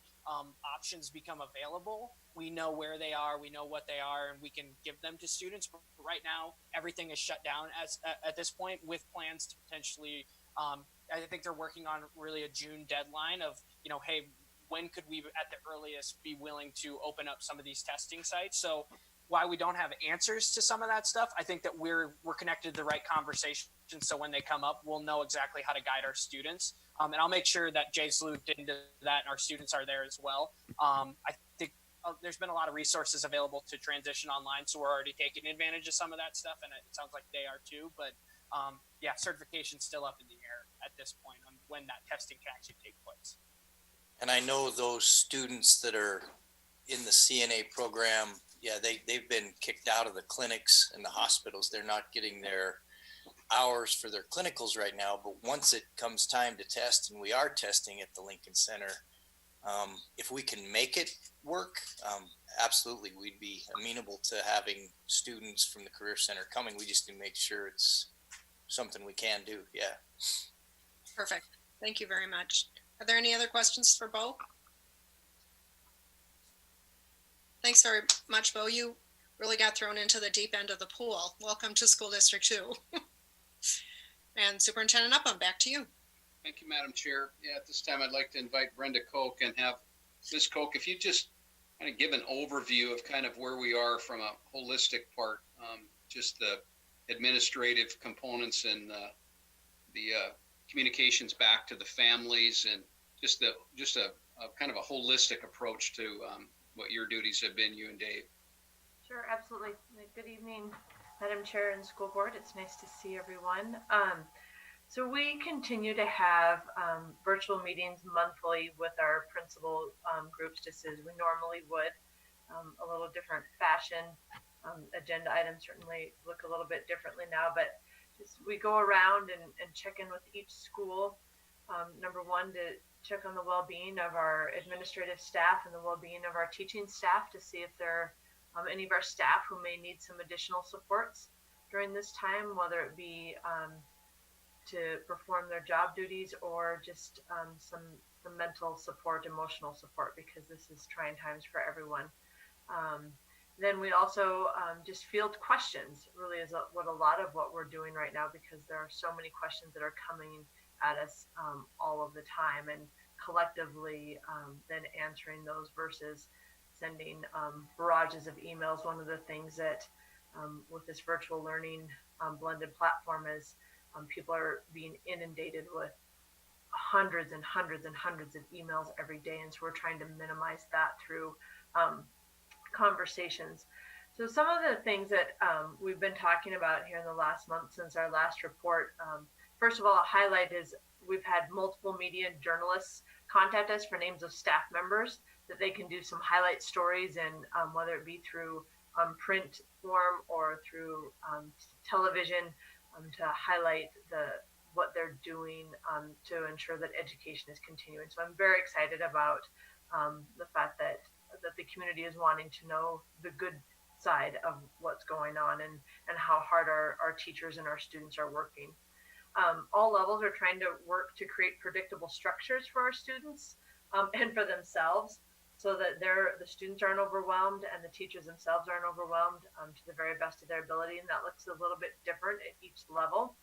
options become available, we know where they are, we know what they are, and we can give them to students. But right now, everything is shut down at this point, with plans to potentially, I think they're working on really a June deadline of, hey, when could we at the earliest be willing to open up some of these testing sites? So while we don't have answers to some of that stuff, I think that we're connected to the right conversations. So when they come up, we'll know exactly how to guide our students. And I'll make sure that Jay's looped into that and our students are there as well. I think there's been a lot of resources available to transition online, so we're already taking advantage of some of that stuff, and it sounds like they are too. But certification's still up in the air at this point on when that testing can actually take place. And I know those students that are in the CNA program, they've been kicked out of the clinics and the hospitals. They're not getting their hours for their clinicals right now, but once it comes time to test, and we are testing at the Lincoln Center, if we can make it work, absolutely, we'd be amenable to having students from the Career Center coming. We just need to make sure it's something we can do. Yeah. Perfect. Thank you very much. Are there any other questions for Bo? Thanks very much, Bo. You really got thrown into the deep end of the pool. Welcome to School District 2. And Superintendent Upham, back to you. Thank you, Madam Chair. At this time, I'd like to invite Brenda Koch and have Ms. Koch, if you just kind of give an overview of kind of where we are from a holistic part, just the administrative components and the communications back to the families, and just a kind of a holistic approach to what your duties have been, you and Dave. Sure, absolutely. Good evening, Madam Chair and School Board. It's nice to see everyone. So we continue to have virtual meetings monthly with our principal groups, just as we normally would. A little different fashion. Agenda items certainly look a little bit differently now, but just we go around and check in with each school. Number one, to check on the well-being of our administrative staff and the well-being of our teaching staff, to see if there are any of our staff who may need some additional supports during this time, whether it be to perform their job duties or just some mental support, emotional support, because this is trying times for everyone. Then we also just field questions, really is what a lot of what we're doing right now, because there are so many questions that are coming at us all of the time, and collectively then answering those versus sending barrages of emails. One of the things that with this virtual learning blended platform is people are being inundated with hundreds and hundreds and hundreds of emails every day, and so we're trying to minimize that through conversations. So some of the things that we've been talking about here in the last month since our last report, first of all, a highlight is we've had multiple media journalists contact us for names of staff members that they can do some highlight stories, and whether it be through print form or through television, to highlight what they're doing to ensure that education is continuing. So I'm very excited about the fact that the community is wanting to know the good side of what's going on, and how hard our teachers and our students are working. All levels are trying to work to create predictable structures for our students and for themselves, so that the students aren't overwhelmed and the teachers themselves aren't overwhelmed, to the very best of their ability. And that looks a little bit different at each level,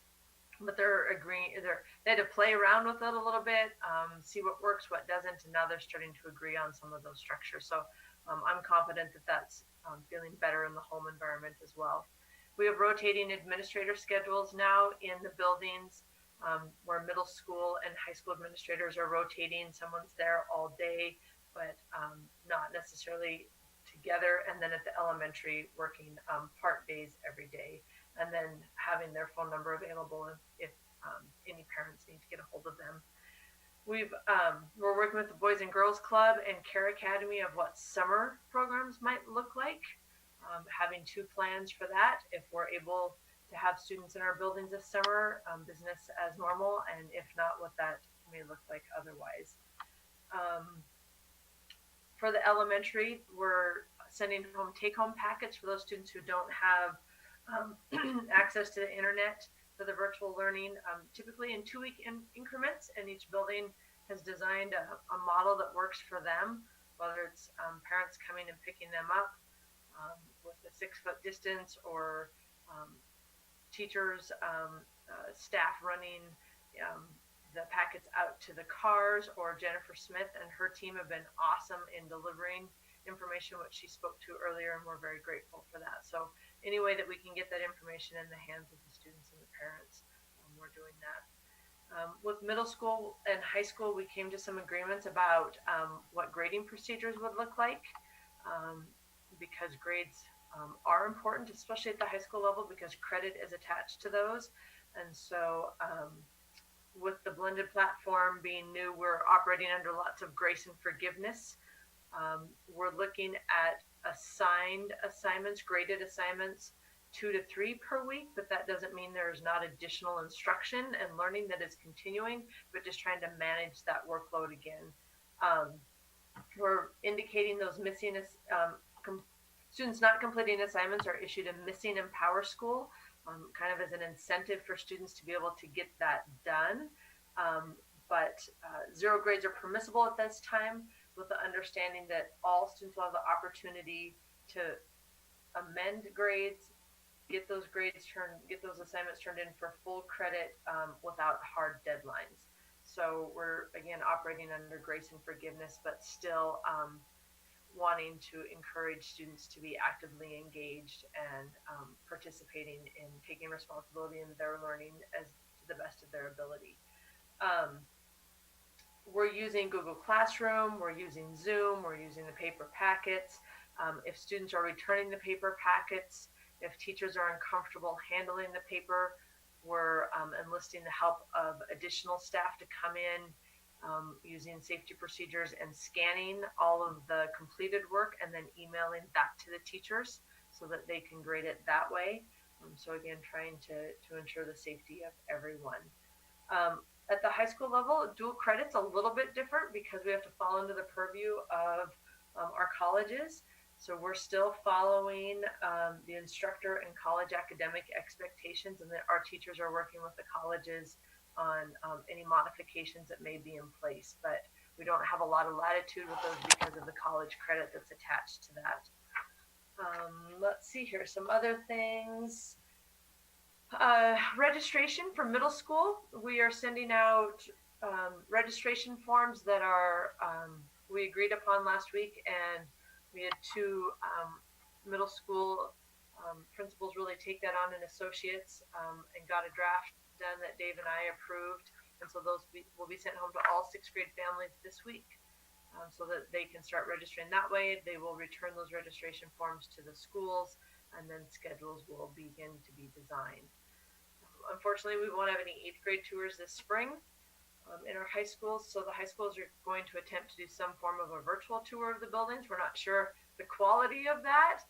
but they're agreeing. They had to play around with it a little bit, see what works, what doesn't, and now they're starting to agree on some of those structures. So I'm confident that that's feeling better in the home environment as well. We have rotating administrator schedules now in the buildings, where middle school and high school administrators are rotating. Someone's there all day, but not necessarily together. And then at the elementary, working part days every day, and then having their phone number available if any parents need to get a hold of them. We're working with the Boys and Girls Club and Care Academy of what summer programs might look like, having 2 plans for that. If we're able to have students in our buildings this summer, business as normal, and if not, what that may look like otherwise. For the elementary, we're sending home take-home packets for those students who don't have access to the internet for the virtual learning, typically in 2-week increments, and each building has designed a model that works for them, whether it's parents coming and picking them up with a 6-foot distance, or teachers, staff running the packets out to the cars, or Jennifer Smith and her team have been awesome in delivering information, which she spoke to earlier, and we're very grateful for that. So any way that we can get that information in the hands of the students and the parents, we're doing that. With middle school and high school, we came to some agreements about what grading procedures would look like, because grades are important, especially at the high school level, because credit is attached to those. And so with the blended platform being new, we're operating under lots of grace and forgiveness. We're looking at assigned assignments, graded assignments, 2 to 3 per week, but that doesn't mean there's not additional instruction and learning that is continuing, but just trying to manage that workload again. We're indicating those missing students not completing assignments are issued a missing in Power School, kind of as an incentive for students to be able to get that done. But 0 grades are permissible at this time, with the understanding that all students will have the opportunity to amend grades, get those assignments turned in for full credit without hard deadlines. So we're, again, operating under grace and forgiveness, but still wanting to encourage students to be actively engaged and participating in taking responsibility in their learning as to the best of their ability. We're using Google Classroom, we're using Zoom, we're using the paper packets. If students are returning the paper packets, if teachers are uncomfortable handling the paper, we're enlisting the help of additional staff to come in, using safety procedures and scanning all of the completed work and then emailing that to the teachers so that they can grade it that way. So again, trying to ensure the safety of everyone. At the high school level, dual credit's a little bit different because we have to fall into the purview of our colleges. So we're still following the instructor and college academic expectations, and that our teachers are working with the colleges on any modifications that may be in place. But we don't have a lot of latitude with those because of the college credit that's attached to that. Let's see here, some other things. Registration for middle school. We are sending out registration forms that are we agreed upon last week, and we had 2 middle school principals really take that on, and associates, and got a draft done that Dave and I approved, and so those will be sent home to all 6th grade families this week, so that they can start registering that way. They will return those registration forms to the schools, and then schedules will begin to be designed. Unfortunately, we won't have any 8th grade tours this spring in our high schools, so the high schools are going to attempt to do some form of a virtual tour of the buildings. We're not sure the quality of that,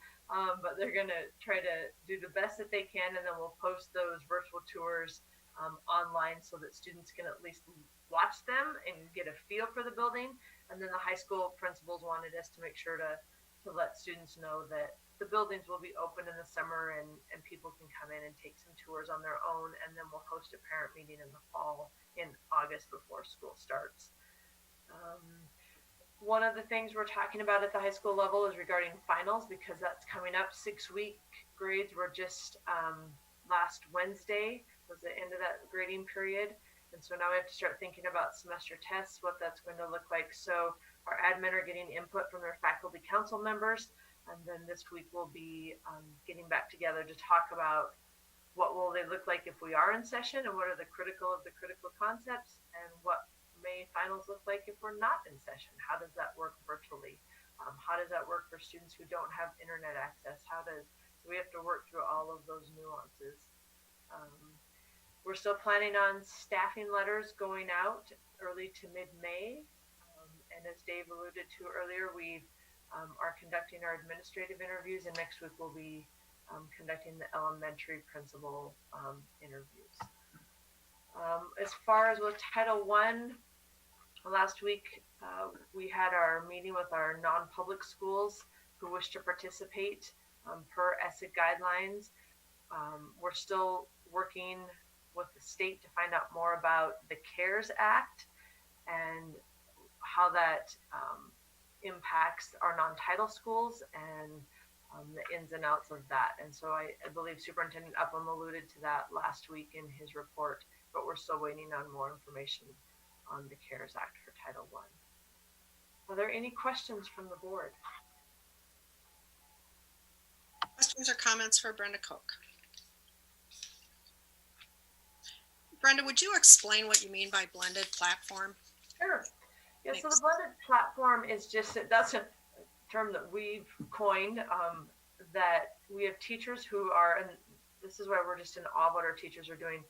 but they're going to try to do the best that they can, and then we'll post those virtual tours online so that students can at least watch them and get a feel for the building. And then the high school principals wanted us to make sure to let students know that the buildings will be open in the summer, and people can come in and take some tours on their own, and then we'll host a parent meeting in the fall in August before school starts. One of the things we're talking about at the high school level is regarding finals, because that's coming up. 6-week grades were just last Wednesday was the end of that grading period. And so now we have to start thinking about semester tests, what that's going to look like. So our admin are getting input from their faculty council members. And then this week we'll be getting back together to talk about what will they look like if we are in session, and what are the critical concepts, and what may finals look like if we're not in session. How does that work virtually? How does that work for students who don't have internet access? So we have to work through all of those nuances. We're still planning on staffing letters going out early to mid-May. And as Dave alluded to earlier, we are conducting our administrative interviews, and next week we'll be conducting the elementary principal interviews. As far as with Title I, last week we had our meeting with our non-public schools who wish to participate per ESSA guidelines. We're still working with the state to find out more about the CARES Act and how that impacts our non-title schools and the ins and outs of that. And so I believe Superintendent Upham alluded to that last week in his report, but we're still waiting on more information on the CARES Act for Title I. Are there any questions from the board? Questions or comments for Brenda Koch? Brenda, would you explain what you mean by blended platform? Sure. Yeah, so Thanks. the blended platform is just, that's a term that we've coined, that we have teachers who are, and this is why we're just in awe of what our teachers are doing.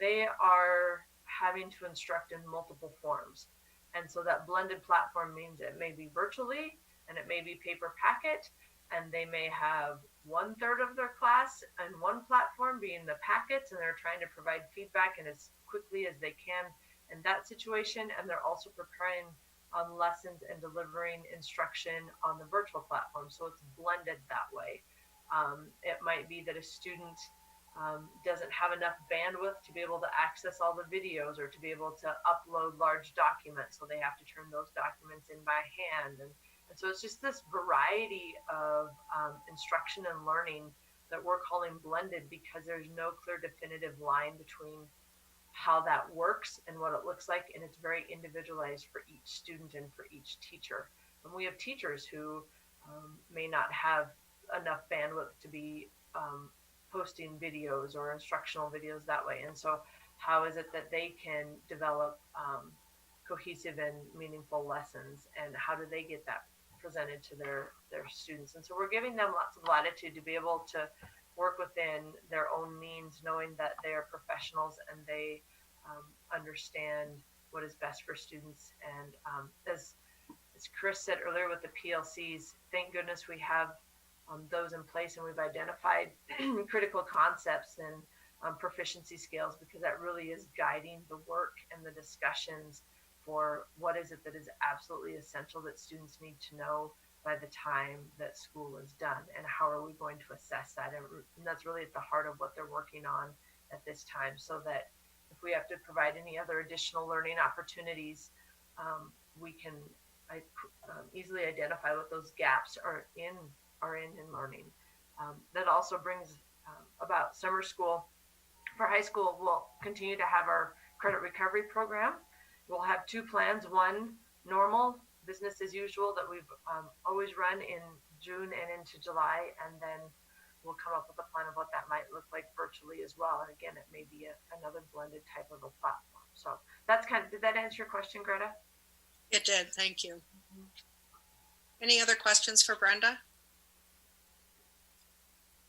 They are having to instruct in multiple forms. And so that blended platform means it may be virtually and it may be paper packet, and they may have 1/3 of their class and one platform being the packets, and they're trying to provide feedback and as quickly as they can in that situation. And they're also preparing on lessons and delivering instruction on the virtual platform. So it's blended that way. It might be that a student doesn't have enough bandwidth to be able to access all the videos or to be able to upload large documents. So they have to turn those documents in by hand. And so it's just this variety of instruction and learning that we're calling blended, because there's no clear definitive line between how that works and what it looks like. And it's very individualized for each student and for each teacher. And we have teachers who may not have enough bandwidth to be posting videos or instructional videos that way. And so how is it that they can develop cohesive and meaningful lessons, and how do they get that presented to their students? And so we're giving them lots of latitude to be able to work within their own means, knowing that they are professionals and they understand what is best for students. And as Chris said earlier with the PLCs, thank goodness we have those in place, and we've identified critical concepts and proficiency scales, because that really is guiding the work and the discussions for what is it that is absolutely essential that students need to know by the time that school is done, and how are we going to assess that. And that's really at the heart of what they're working on at this time, so that if we have to provide any other additional learning opportunities, we can easily identify what those gaps are in learning. That also brings about summer school. For high school, we'll continue to have our credit recovery program. We'll have two plans: one normal business as usual that we've always run in June and into July, and then we'll come up with a plan of what that might look like virtually as well. And again, it may be another blended type of a platform. So that's did that answer your question, Greta? It did, thank you. Any other questions for Brenda?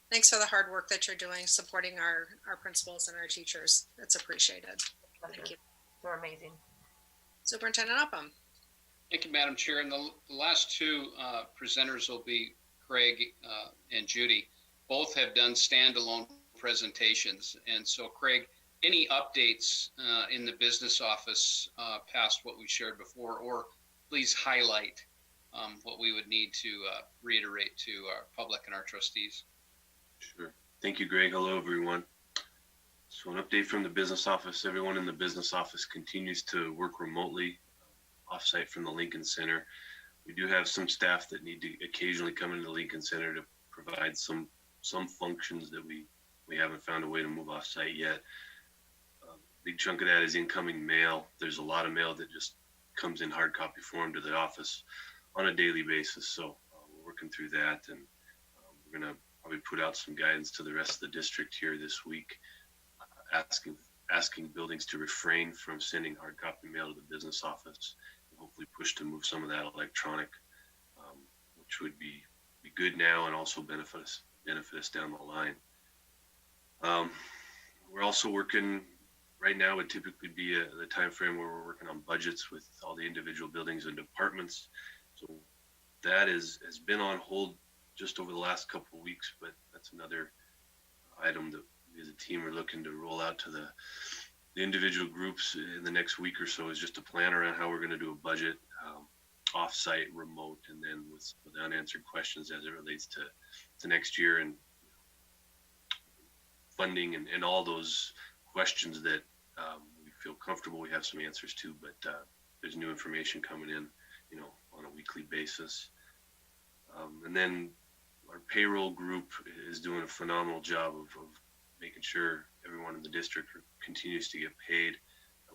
Thanks for the hard work that you're doing supporting our principals and our teachers. It's appreciated. Thank you. They're amazing. Superintendent Upham. Thank you, Madam Chair. And the last two presenters will be Craig and Judy. Both have done standalone presentations. And so, Craig, any updates in the business office past what we shared before, or please highlight what we would need to reiterate to our public and our trustees? Sure. Thank you, Greg. Hello, everyone. So an update from the business office. Everyone in the business office continues to work remotely, offsite from the Lincoln Center. We do have some staff that need to occasionally come into the Lincoln Center to provide some functions that we haven't found a way to move offsite yet. Big chunk of that is incoming mail. There's a lot of mail that just comes in hard copy form to the office on a daily basis. So we're working through that, and we're going to probably put out some guidance to the rest of the district here this week, asking buildings to refrain from sending hard copy mail to the business office, and hopefully push to move some of that electronic, which would be good now and also benefit us down the line. We're also working right now. Would typically be the time frame where we're working on budgets with all the individual buildings and departments. So that has been on hold just over the last couple of weeks, but that's another item that we as a team are looking to roll out to the individual groups in the next week or so, is just a plan around how we're going to do a budget, off-site, remote, and then with unanswered questions as it relates to next year, and funding and all those questions that we feel comfortable we have some answers to, but there's new information coming in, on a weekly basis. And then our payroll group is doing a phenomenal job of making sure everyone in the district continues to get paid.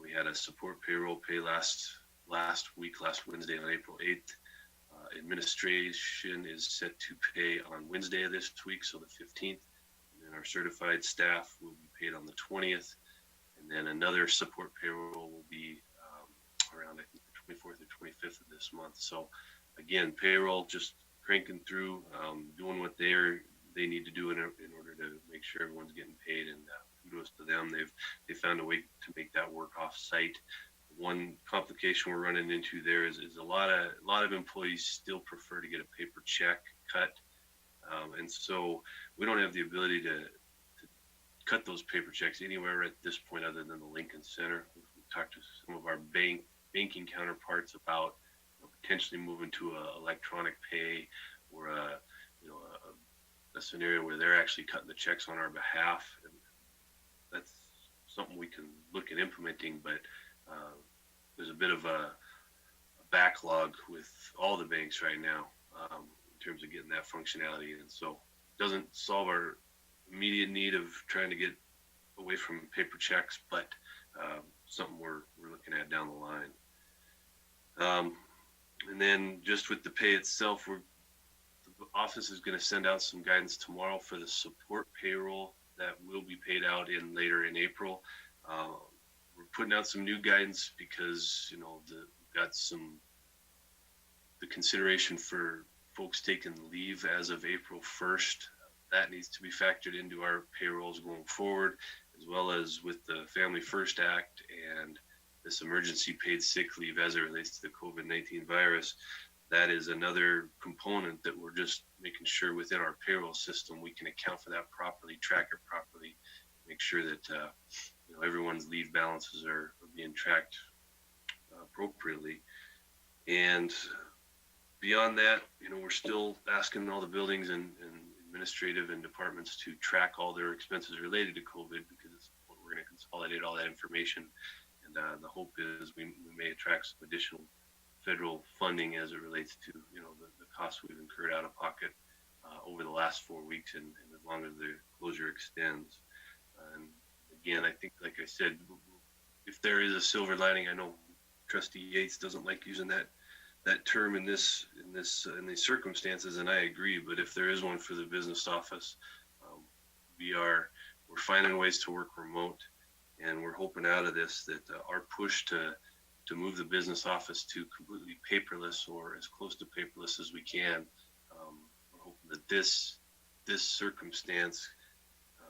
We had a support payroll pay last Wednesday on April 8th. Administration is set to pay on Wednesday of this week, so the 15th. And then our certified staff will be paid on the 20th. And then another support payroll will be around, I think, the 24th or 25th of this month. So again, payroll just cranking through, doing what they need to do in order to make sure everyone's getting paid, and kudos to them. They found a way to make that work off site. One complication we're running into there is a lot of employees still prefer to get a paper check cut, and so we don't have the ability to cut those paper checks anywhere at this point other than the Lincoln Center. We've talked to some of our banking counterparts about potentially moving to a electronic pay, or a scenario where they're actually cutting the checks on our behalf. And that's something we can look at implementing, but there's a bit of a backlog with all the banks right now in terms of getting that functionality. And so it doesn't solve our immediate need of trying to get away from paper checks, but something we're looking at down the line. And then just with the pay itself, the office is going to send out some guidance tomorrow for the support payroll that will be paid out later in April. We're putting out some new guidance because we've got the consideration for folks taking leave as of April 1st. That needs to be factored into our payrolls going forward, as well as with the Family First Act and this emergency paid sick leave as it relates to the COVID-19 virus. That is another component that we're just making sure within our payroll system we can account for that properly, track it properly, make sure that everyone's leave balances are being tracked appropriately. And beyond that, we're still asking all the buildings and administrative and departments to track all their expenses related to COVID, because we're going to consolidate all that information. And the hope is we may attract some additional federal funding as it relates to the costs we've incurred out of pocket over the last 4 weeks, and as long as the closure extends. And again, I think, like I said, if there is a silver lining, I know Trustee Yates doesn't like using that term in these circumstances, and I agree. But if there is one for the business office, we're finding ways to work remote, and we're hoping out of this that our push to move the business office to completely paperless, or as close to paperless as we can. We're hoping that this circumstance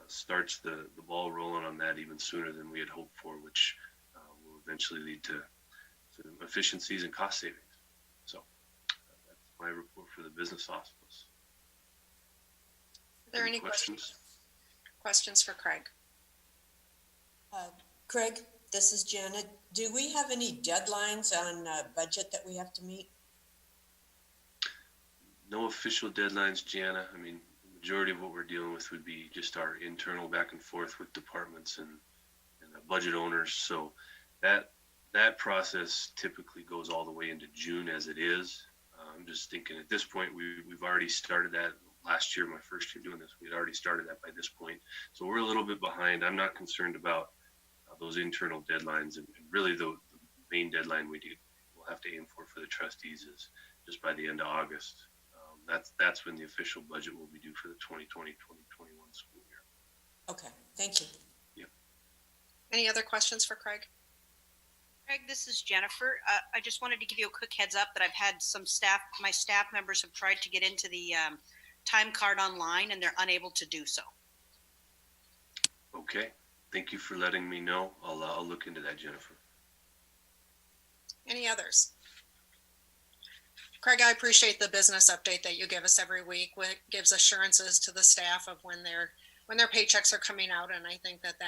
starts the ball rolling on that even sooner than we had hoped for, which will eventually lead to some efficiencies and cost savings. So that's my report for the business office. Are there any questions for Craig? Craig, this is Janet. Do we have any deadlines on budget that we have to meet? No official deadlines, Jana. I mean, the majority of what we're dealing with would be just our internal back and forth with departments and budget owners. So that process typically goes all the way into June as it is. I'm just thinking at this point, we've already started that last year, my first year doing this. We'd already started that by this point. So we're a little bit behind. I'm not concerned about those internal deadlines, and really the main deadline we'll have to aim for the trustees is just by the end of August. That's when the official budget will be due for the 2020-2021 school year. Okay, thank you. Yep. Any other questions for Craig? Craig, this is Jennifer. I just wanted to give you a quick heads up that I've had my staff members have tried to get into the time card online, and they're unable to do so. Okay. Thank you for letting me know. I'll look into that, Jennifer. Any others? Craig, I appreciate the business update that you give us every week. It gives assurances to the staff of when their paychecks are coming out, and I think that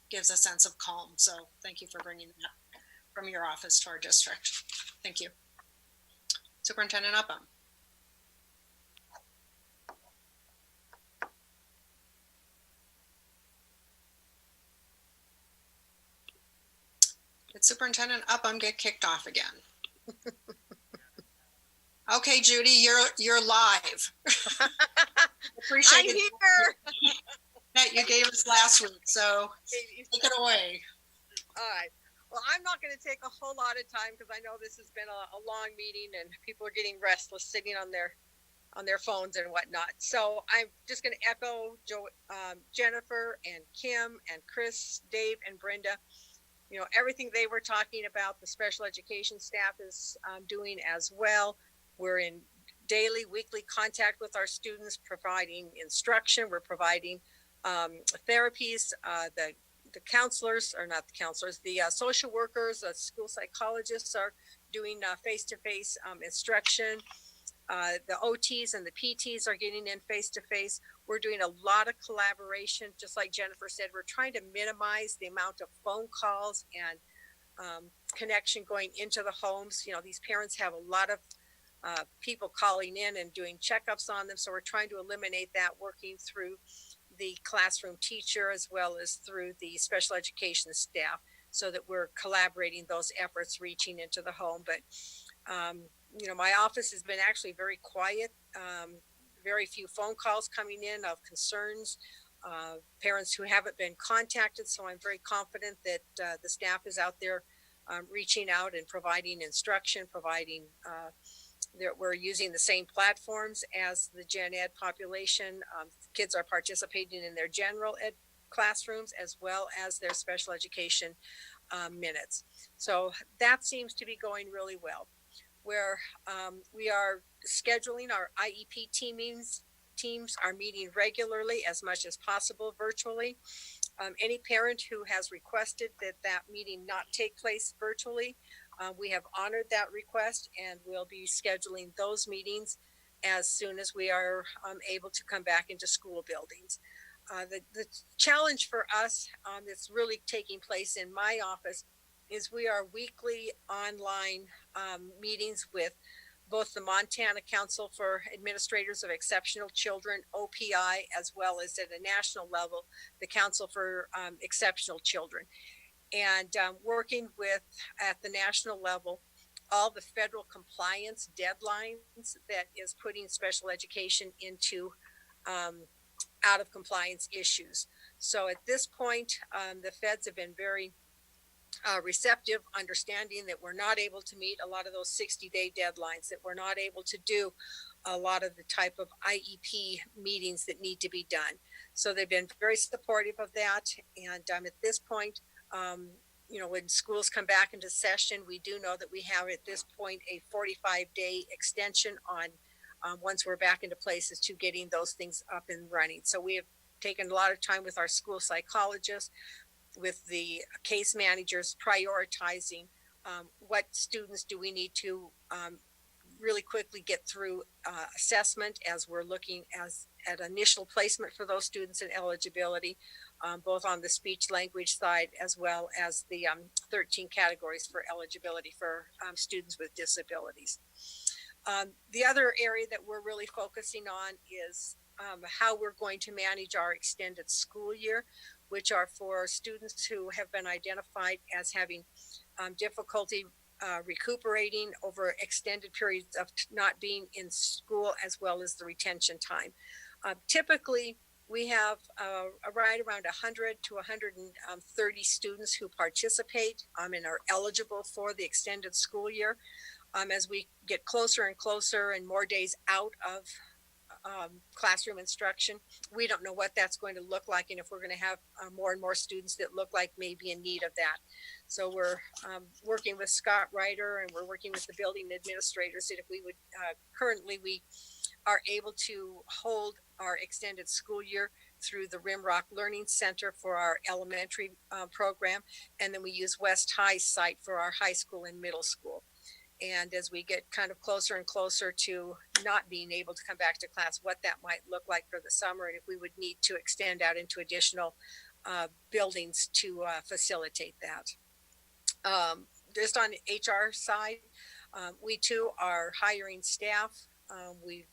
gives a sense of calm. So thank you for bringing that from your office to our district. Thank you. Superintendent Upham. Did Superintendent Upham get kicked off again? Okay, Judy, you're live. Appreciate I'm it. here. That you gave us last week, so take it away. All right. Well, I'm not going to take a whole lot of time because I know this has been a long meeting and people are getting restless sitting on their phones and whatnot. So I'm just going to echo Jennifer and Kim and Chris, Dave and Brenda. You know, everything they were talking about, the special education staff is doing as well. We're in daily, weekly contact with our students, providing instruction. We're providing therapies. The counselors, or not the counselors, the social workers, school psychologists are doing face-to-face instruction. The OTs and the PTs are getting in face-to-face. We're doing a lot of collaboration. Just like Jennifer said, we're trying to minimize the amount of phone calls and connection going into the homes. You know, these parents have a lot of people calling in and doing checkups on them. So we're trying to eliminate that, working through the classroom teacher as well as through the special education staff, so that we're collaborating those efforts reaching into the home. But you know, my office has been actually very quiet. Very few phone calls coming in of concerns, parents who haven't been contacted. So I'm very confident that the staff is out there reaching out and providing instruction, we're using the same platforms as the gen ed population. Kids are participating in their general ed classrooms as well as their special education minutes. So that seems to be going really well. Where we are scheduling our IEP teams are meeting regularly as much as possible virtually. Any parent who has requested that meeting not take place virtually, we have honored that request, and we'll be scheduling those meetings as soon as we are able to come back into school buildings. The challenge for us that's really taking place in my office is we are weekly online meetings with both the Montana Council for Administrators of Exceptional Children, OPI, as well as at a national level, the Council for Exceptional Children. And working with, at the national level, all the federal compliance deadlines that is putting special education into out of compliance issues. So at this point, the feds have been very receptive, understanding that we're not able to meet a lot of those 60-day deadlines, that we're not able to do a lot of the type of IEP meetings that need to be done. So they've been very supportive of that. And at this point, you know, when schools come back into session, we do know that we have at this point a 45-day extension on once we're back into places to getting those things up and running. So we have taken a lot of time with our school psychologists, with the case managers, prioritizing what students do we need to really quickly get through assessment as we're looking at initial placement for those students and eligibility, both on the speech language side as well as the 13 categories for eligibility for students with disabilities. The other area that we're really focusing on is how we're going to manage our extended school year, which are for students who have been identified as having difficulty recuperating over extended periods of not being in school, as well as the retention time. Typically, we have right around 100 to 130 students who participate and are eligible for the extended school year. As we get closer and closer and more days out of classroom instruction, we don't know what that's going to look like, and if we're going to have more and more students that look like maybe in need of that. So we're working with Scott Ryder, and we're working with the building administrators that if we would currently we are able to hold our extended school year through the Rimrock Learning Center for our elementary program, and then we use West High site for our high school and middle school. And as we get kind of closer and closer to not being able to come back to class, what that might look like for the summer, and if we would need to extend out into additional buildings to facilitate that. Just on the HR side, we too are hiring staff. We've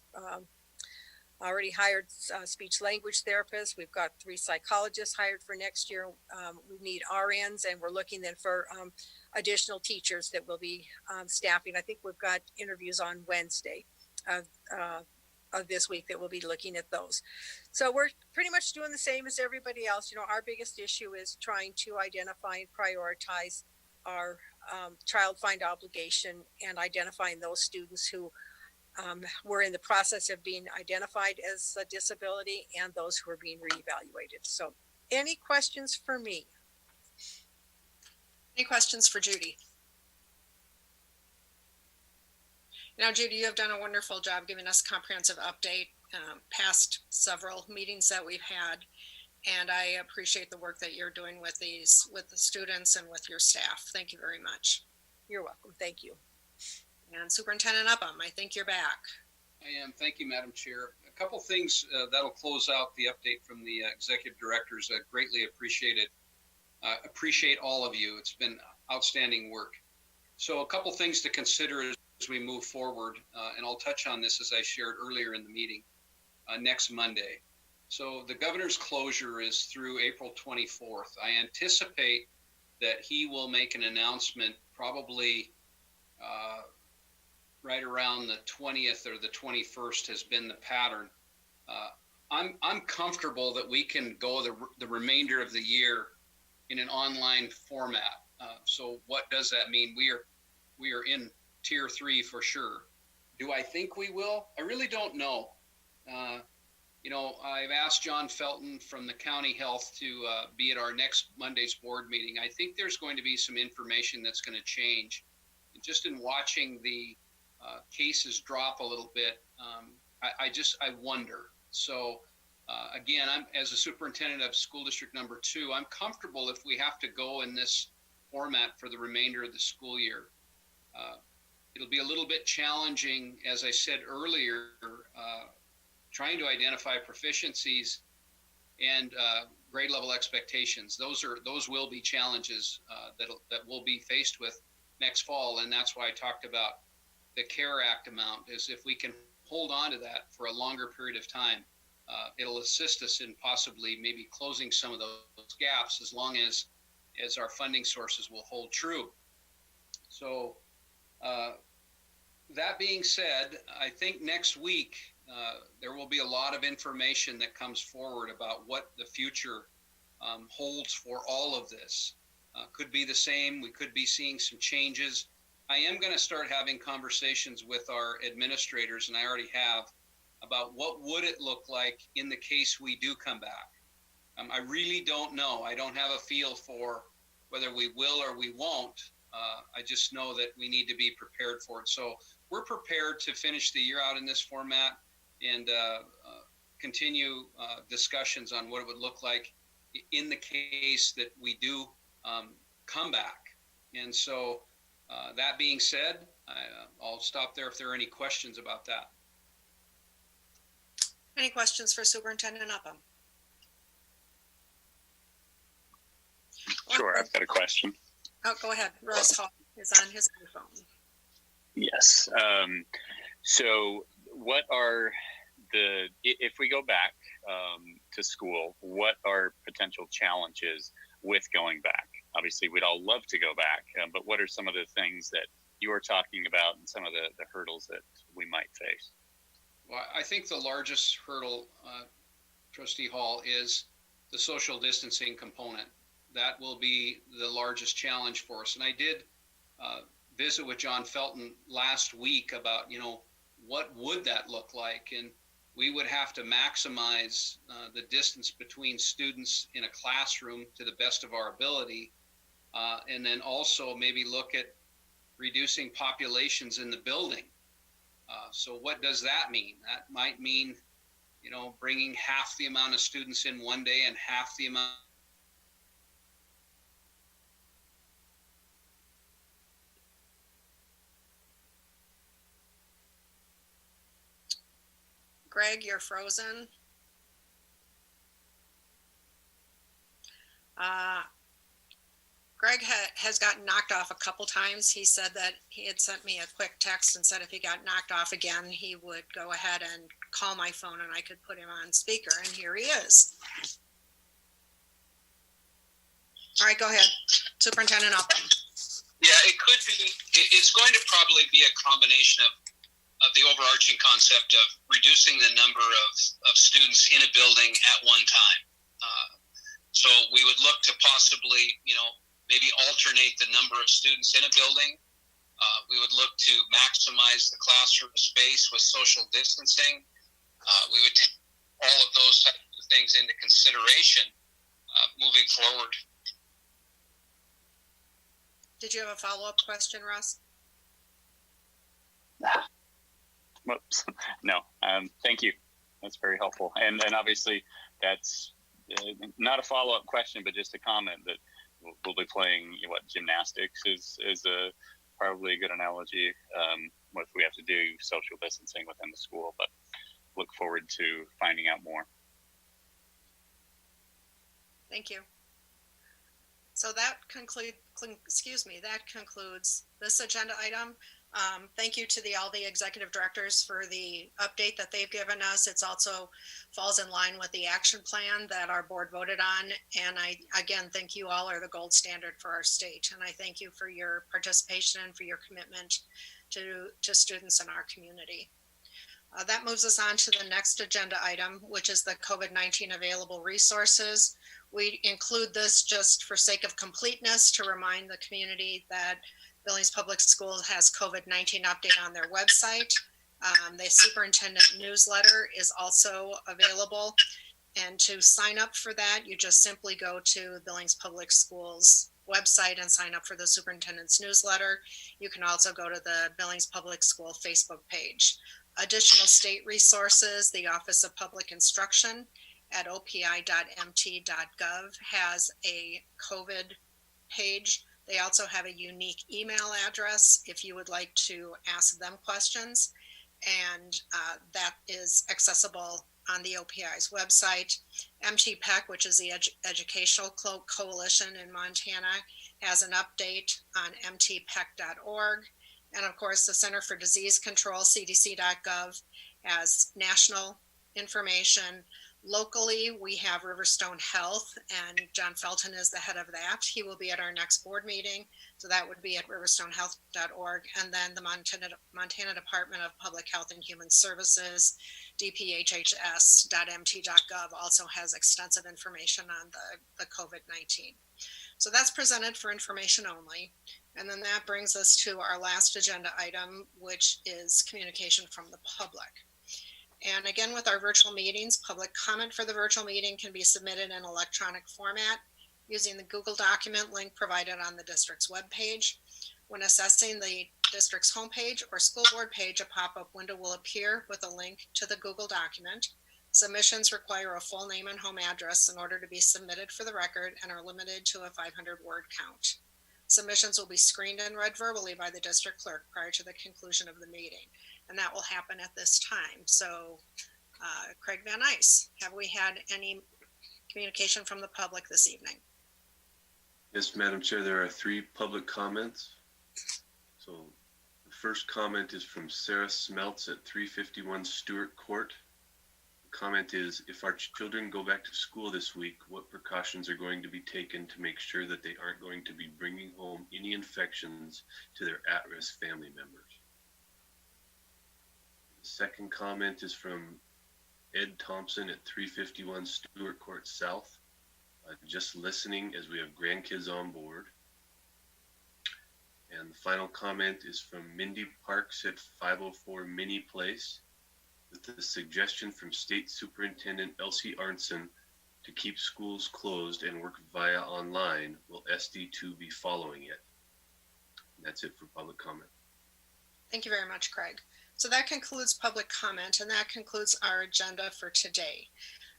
already hired speech language therapists. We've got 3 psychologists hired for next year. We need RNs, and we're looking then for additional teachers that will be staffing. I think we've got interviews on Wednesday of this week that we'll be looking at those. So we're pretty much doing the same as everybody else. You know, our biggest issue is trying to identify and prioritize our child find obligation and identifying those students who were in the process of being identified as a disability and those who are being reevaluated. So any questions for me? Any questions for Judy? Now, Judy, you have done a wonderful job giving us comprehensive update past several meetings that we've had. And I appreciate the work that you're doing with these, with the students and with your staff. Thank you very much. You're welcome. Thank you. And Superintendent Upham, I think you're back. I am. Thank you, Madam Chair. A couple things that'll close out the update from the executive directors. I greatly appreciate it. Appreciate all of you. It's been outstanding work. So a couple things to consider as we move forward, and I'll touch on this as I shared earlier in the meeting, next Monday. So the governor's closure is through April 24th. I anticipate that he will make an announcement probably right around the 20th or the 21st has been the pattern. I'm comfortable that we can go the remainder of the year in an online format. So what does that mean? We are in tier 3 for sure. Do I think we will? I really don't know. You know, I've asked John Felton from the county health to be at our next Monday's board meeting. I think there's going to be some information that's going to change. Just in watching the cases drop a little bit, I wonder. So again, I'm as a superintendent of school district number 2, I'm comfortable if we have to go in this format for the remainder of the school year. It'll be a little bit challenging, as I said earlier, trying to identify proficiencies and grade level expectations. Those will be challenges that we'll be faced with next fall, and that's why I talked about the CARE Act amount. Is if we can hold on to that for a longer period of time, it'll assist us in possibly maybe closing some of those gaps as long as our funding sources will hold true. So that being said, I think next week there will be a lot of information that comes forward about what the future holds for all of this. Could be the same. We could be seeing some changes. I am going to start having conversations with our administrators, and I already have, about what would it look like in the case we do come back. I really don't know. I don't have a feel for whether we will or we won't. I just know that we need to be prepared for it. So we're prepared to finish the year out in this format and continue discussions on what it would look like in the case that we do come back. And so that being said, I'll stop there if there are any questions about that. Any questions for Superintendent Upham? Sure, I've got a question. Oh, go ahead. Russ Hall is on his phone. Yes. So what are if we go back to school, what are potential challenges with going back? Obviously, we'd all love to go back, but what are some of the things that you are talking about and some of the hurdles that we might face? Well, I think the largest hurdle, Trustee Hall, is the social distancing component. That will be the largest challenge for us. And I did visit with John Felton last week about, what would that look like? And we would have to maximize the distance between students in a classroom to the best of our ability. And then also maybe look at reducing populations in the building. So what does that mean? That might mean, bringing half the amount of students in one day and half the amount Greg, you're frozen. Greg has gotten knocked off a couple times. He said that he had sent me a quick text and said if he got knocked off again, he would go ahead and call my phone and I could put him on speaker. And here he is. All right, go ahead. Superintendent Upham. Yeah, it could be. It's going to probably be a combination of the overarching concept of reducing the number of students in a building at one time. So we would look to possibly, maybe alternate the number of students in a building. We would look to maximize the classroom space with social distancing. We would take all of those types of things into consideration moving forward. Did you have a follow-up question, Russ? Whoops. No, thank you. That's very helpful. And obviously that's not a follow-up question, but just a comment that we'll be playing gymnastics is probably a good analogy if we have to do social distancing within the school, but look forward to finding out more. Thank you. So that concludes this agenda item. Thank you to all the executive directors for the update that they've given us. It's also falls in line with the action plan that our board voted on. And I, again, think you all are the gold standard for our state. And I thank you for your participation and for your commitment to students in our community. That moves us on to the next agenda item, which is the COVID-19 available resources. We include this just for sake of completeness to remind the community that Billings Public Schools has COVID-19 update on their website. The superintendent newsletter is also available. And to sign up for that, you just simply go to Billings Public Schools website and sign up for the superintendent's newsletter. You can also go to the Billings Public School Facebook page. Additional state resources, the Office of Public Instruction at opi.mt.gov has a COVID page. They also have a unique email address if you would like to ask them questions, and that is accessible on the OPI's website. MTPEC, which is the Educational Coalition in Montana, has an update on mtpec.org. And of course, the Center for Disease Control, cdc.gov, has national information. Locally, we have Riverstone Health, and John Felton is the head of that. He will be at our next board meeting, so that would be at riverstonehealth.org. And then the Montana Department of Public Health and Human Services, dphhs.mt.gov, also has extensive information on the COVID-19. So that's presented for information only. And then that brings us to our last agenda item, which is communication from the public. And again, with our virtual meetings, public comment for the virtual meeting can be submitted in electronic format using the Google document link provided on the district's webpage. When accessing the district's homepage or school board page, a pop-up window will appear with a link to the Google document. Submissions require a full name and home address in order to be submitted for the record and are limited to a 500-word count. Submissions will be screened and read verbally by the district clerk prior to the conclusion of the meeting, and that will happen at this time. So, Craig Van Ice, have we had any communication from the public this evening? Yes, Madam Chair, there are 3 public comments. So the first comment is from Sarah Smeltz at 351 Stewart Court. Comment is, if our children go back to school this week, what precautions are going to be taken to make sure that they aren't going to be bringing home any infections to their at-risk family members? The second comment is from Ed Thompson at 351 Stewart Court South. Just listening as we have grandkids on board. And the final comment is from Mindy Parks at 504 Minnie Place, with the suggestion from State Superintendent Elsie Arnson to keep schools closed and work via online. Will SD2 be following it? And that's it for public comment. Thank you very much, Craig. So that concludes public comment, and that concludes our agenda for today.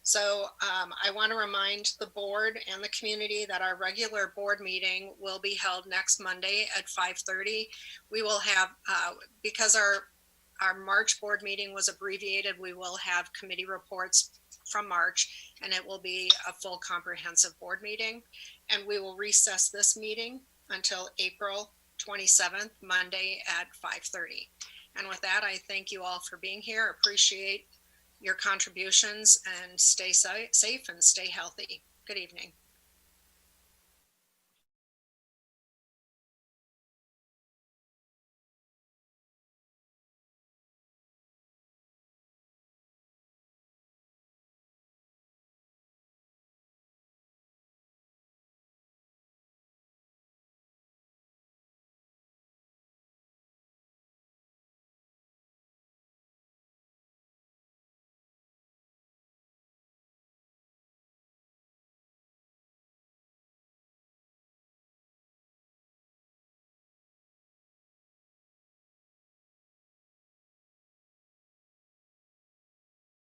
So I want to remind the board and the community that our regular board meeting will be held next Monday at 5:30. We will have, because our our March board meeting was abbreviated. We will have committee reports from March, and it will be a full comprehensive board meeting. And we will recess this meeting until April 27th, Monday at 5:30. And with that, I thank you all for being here. Appreciate your contributions, and stay safe and stay healthy. Good evening.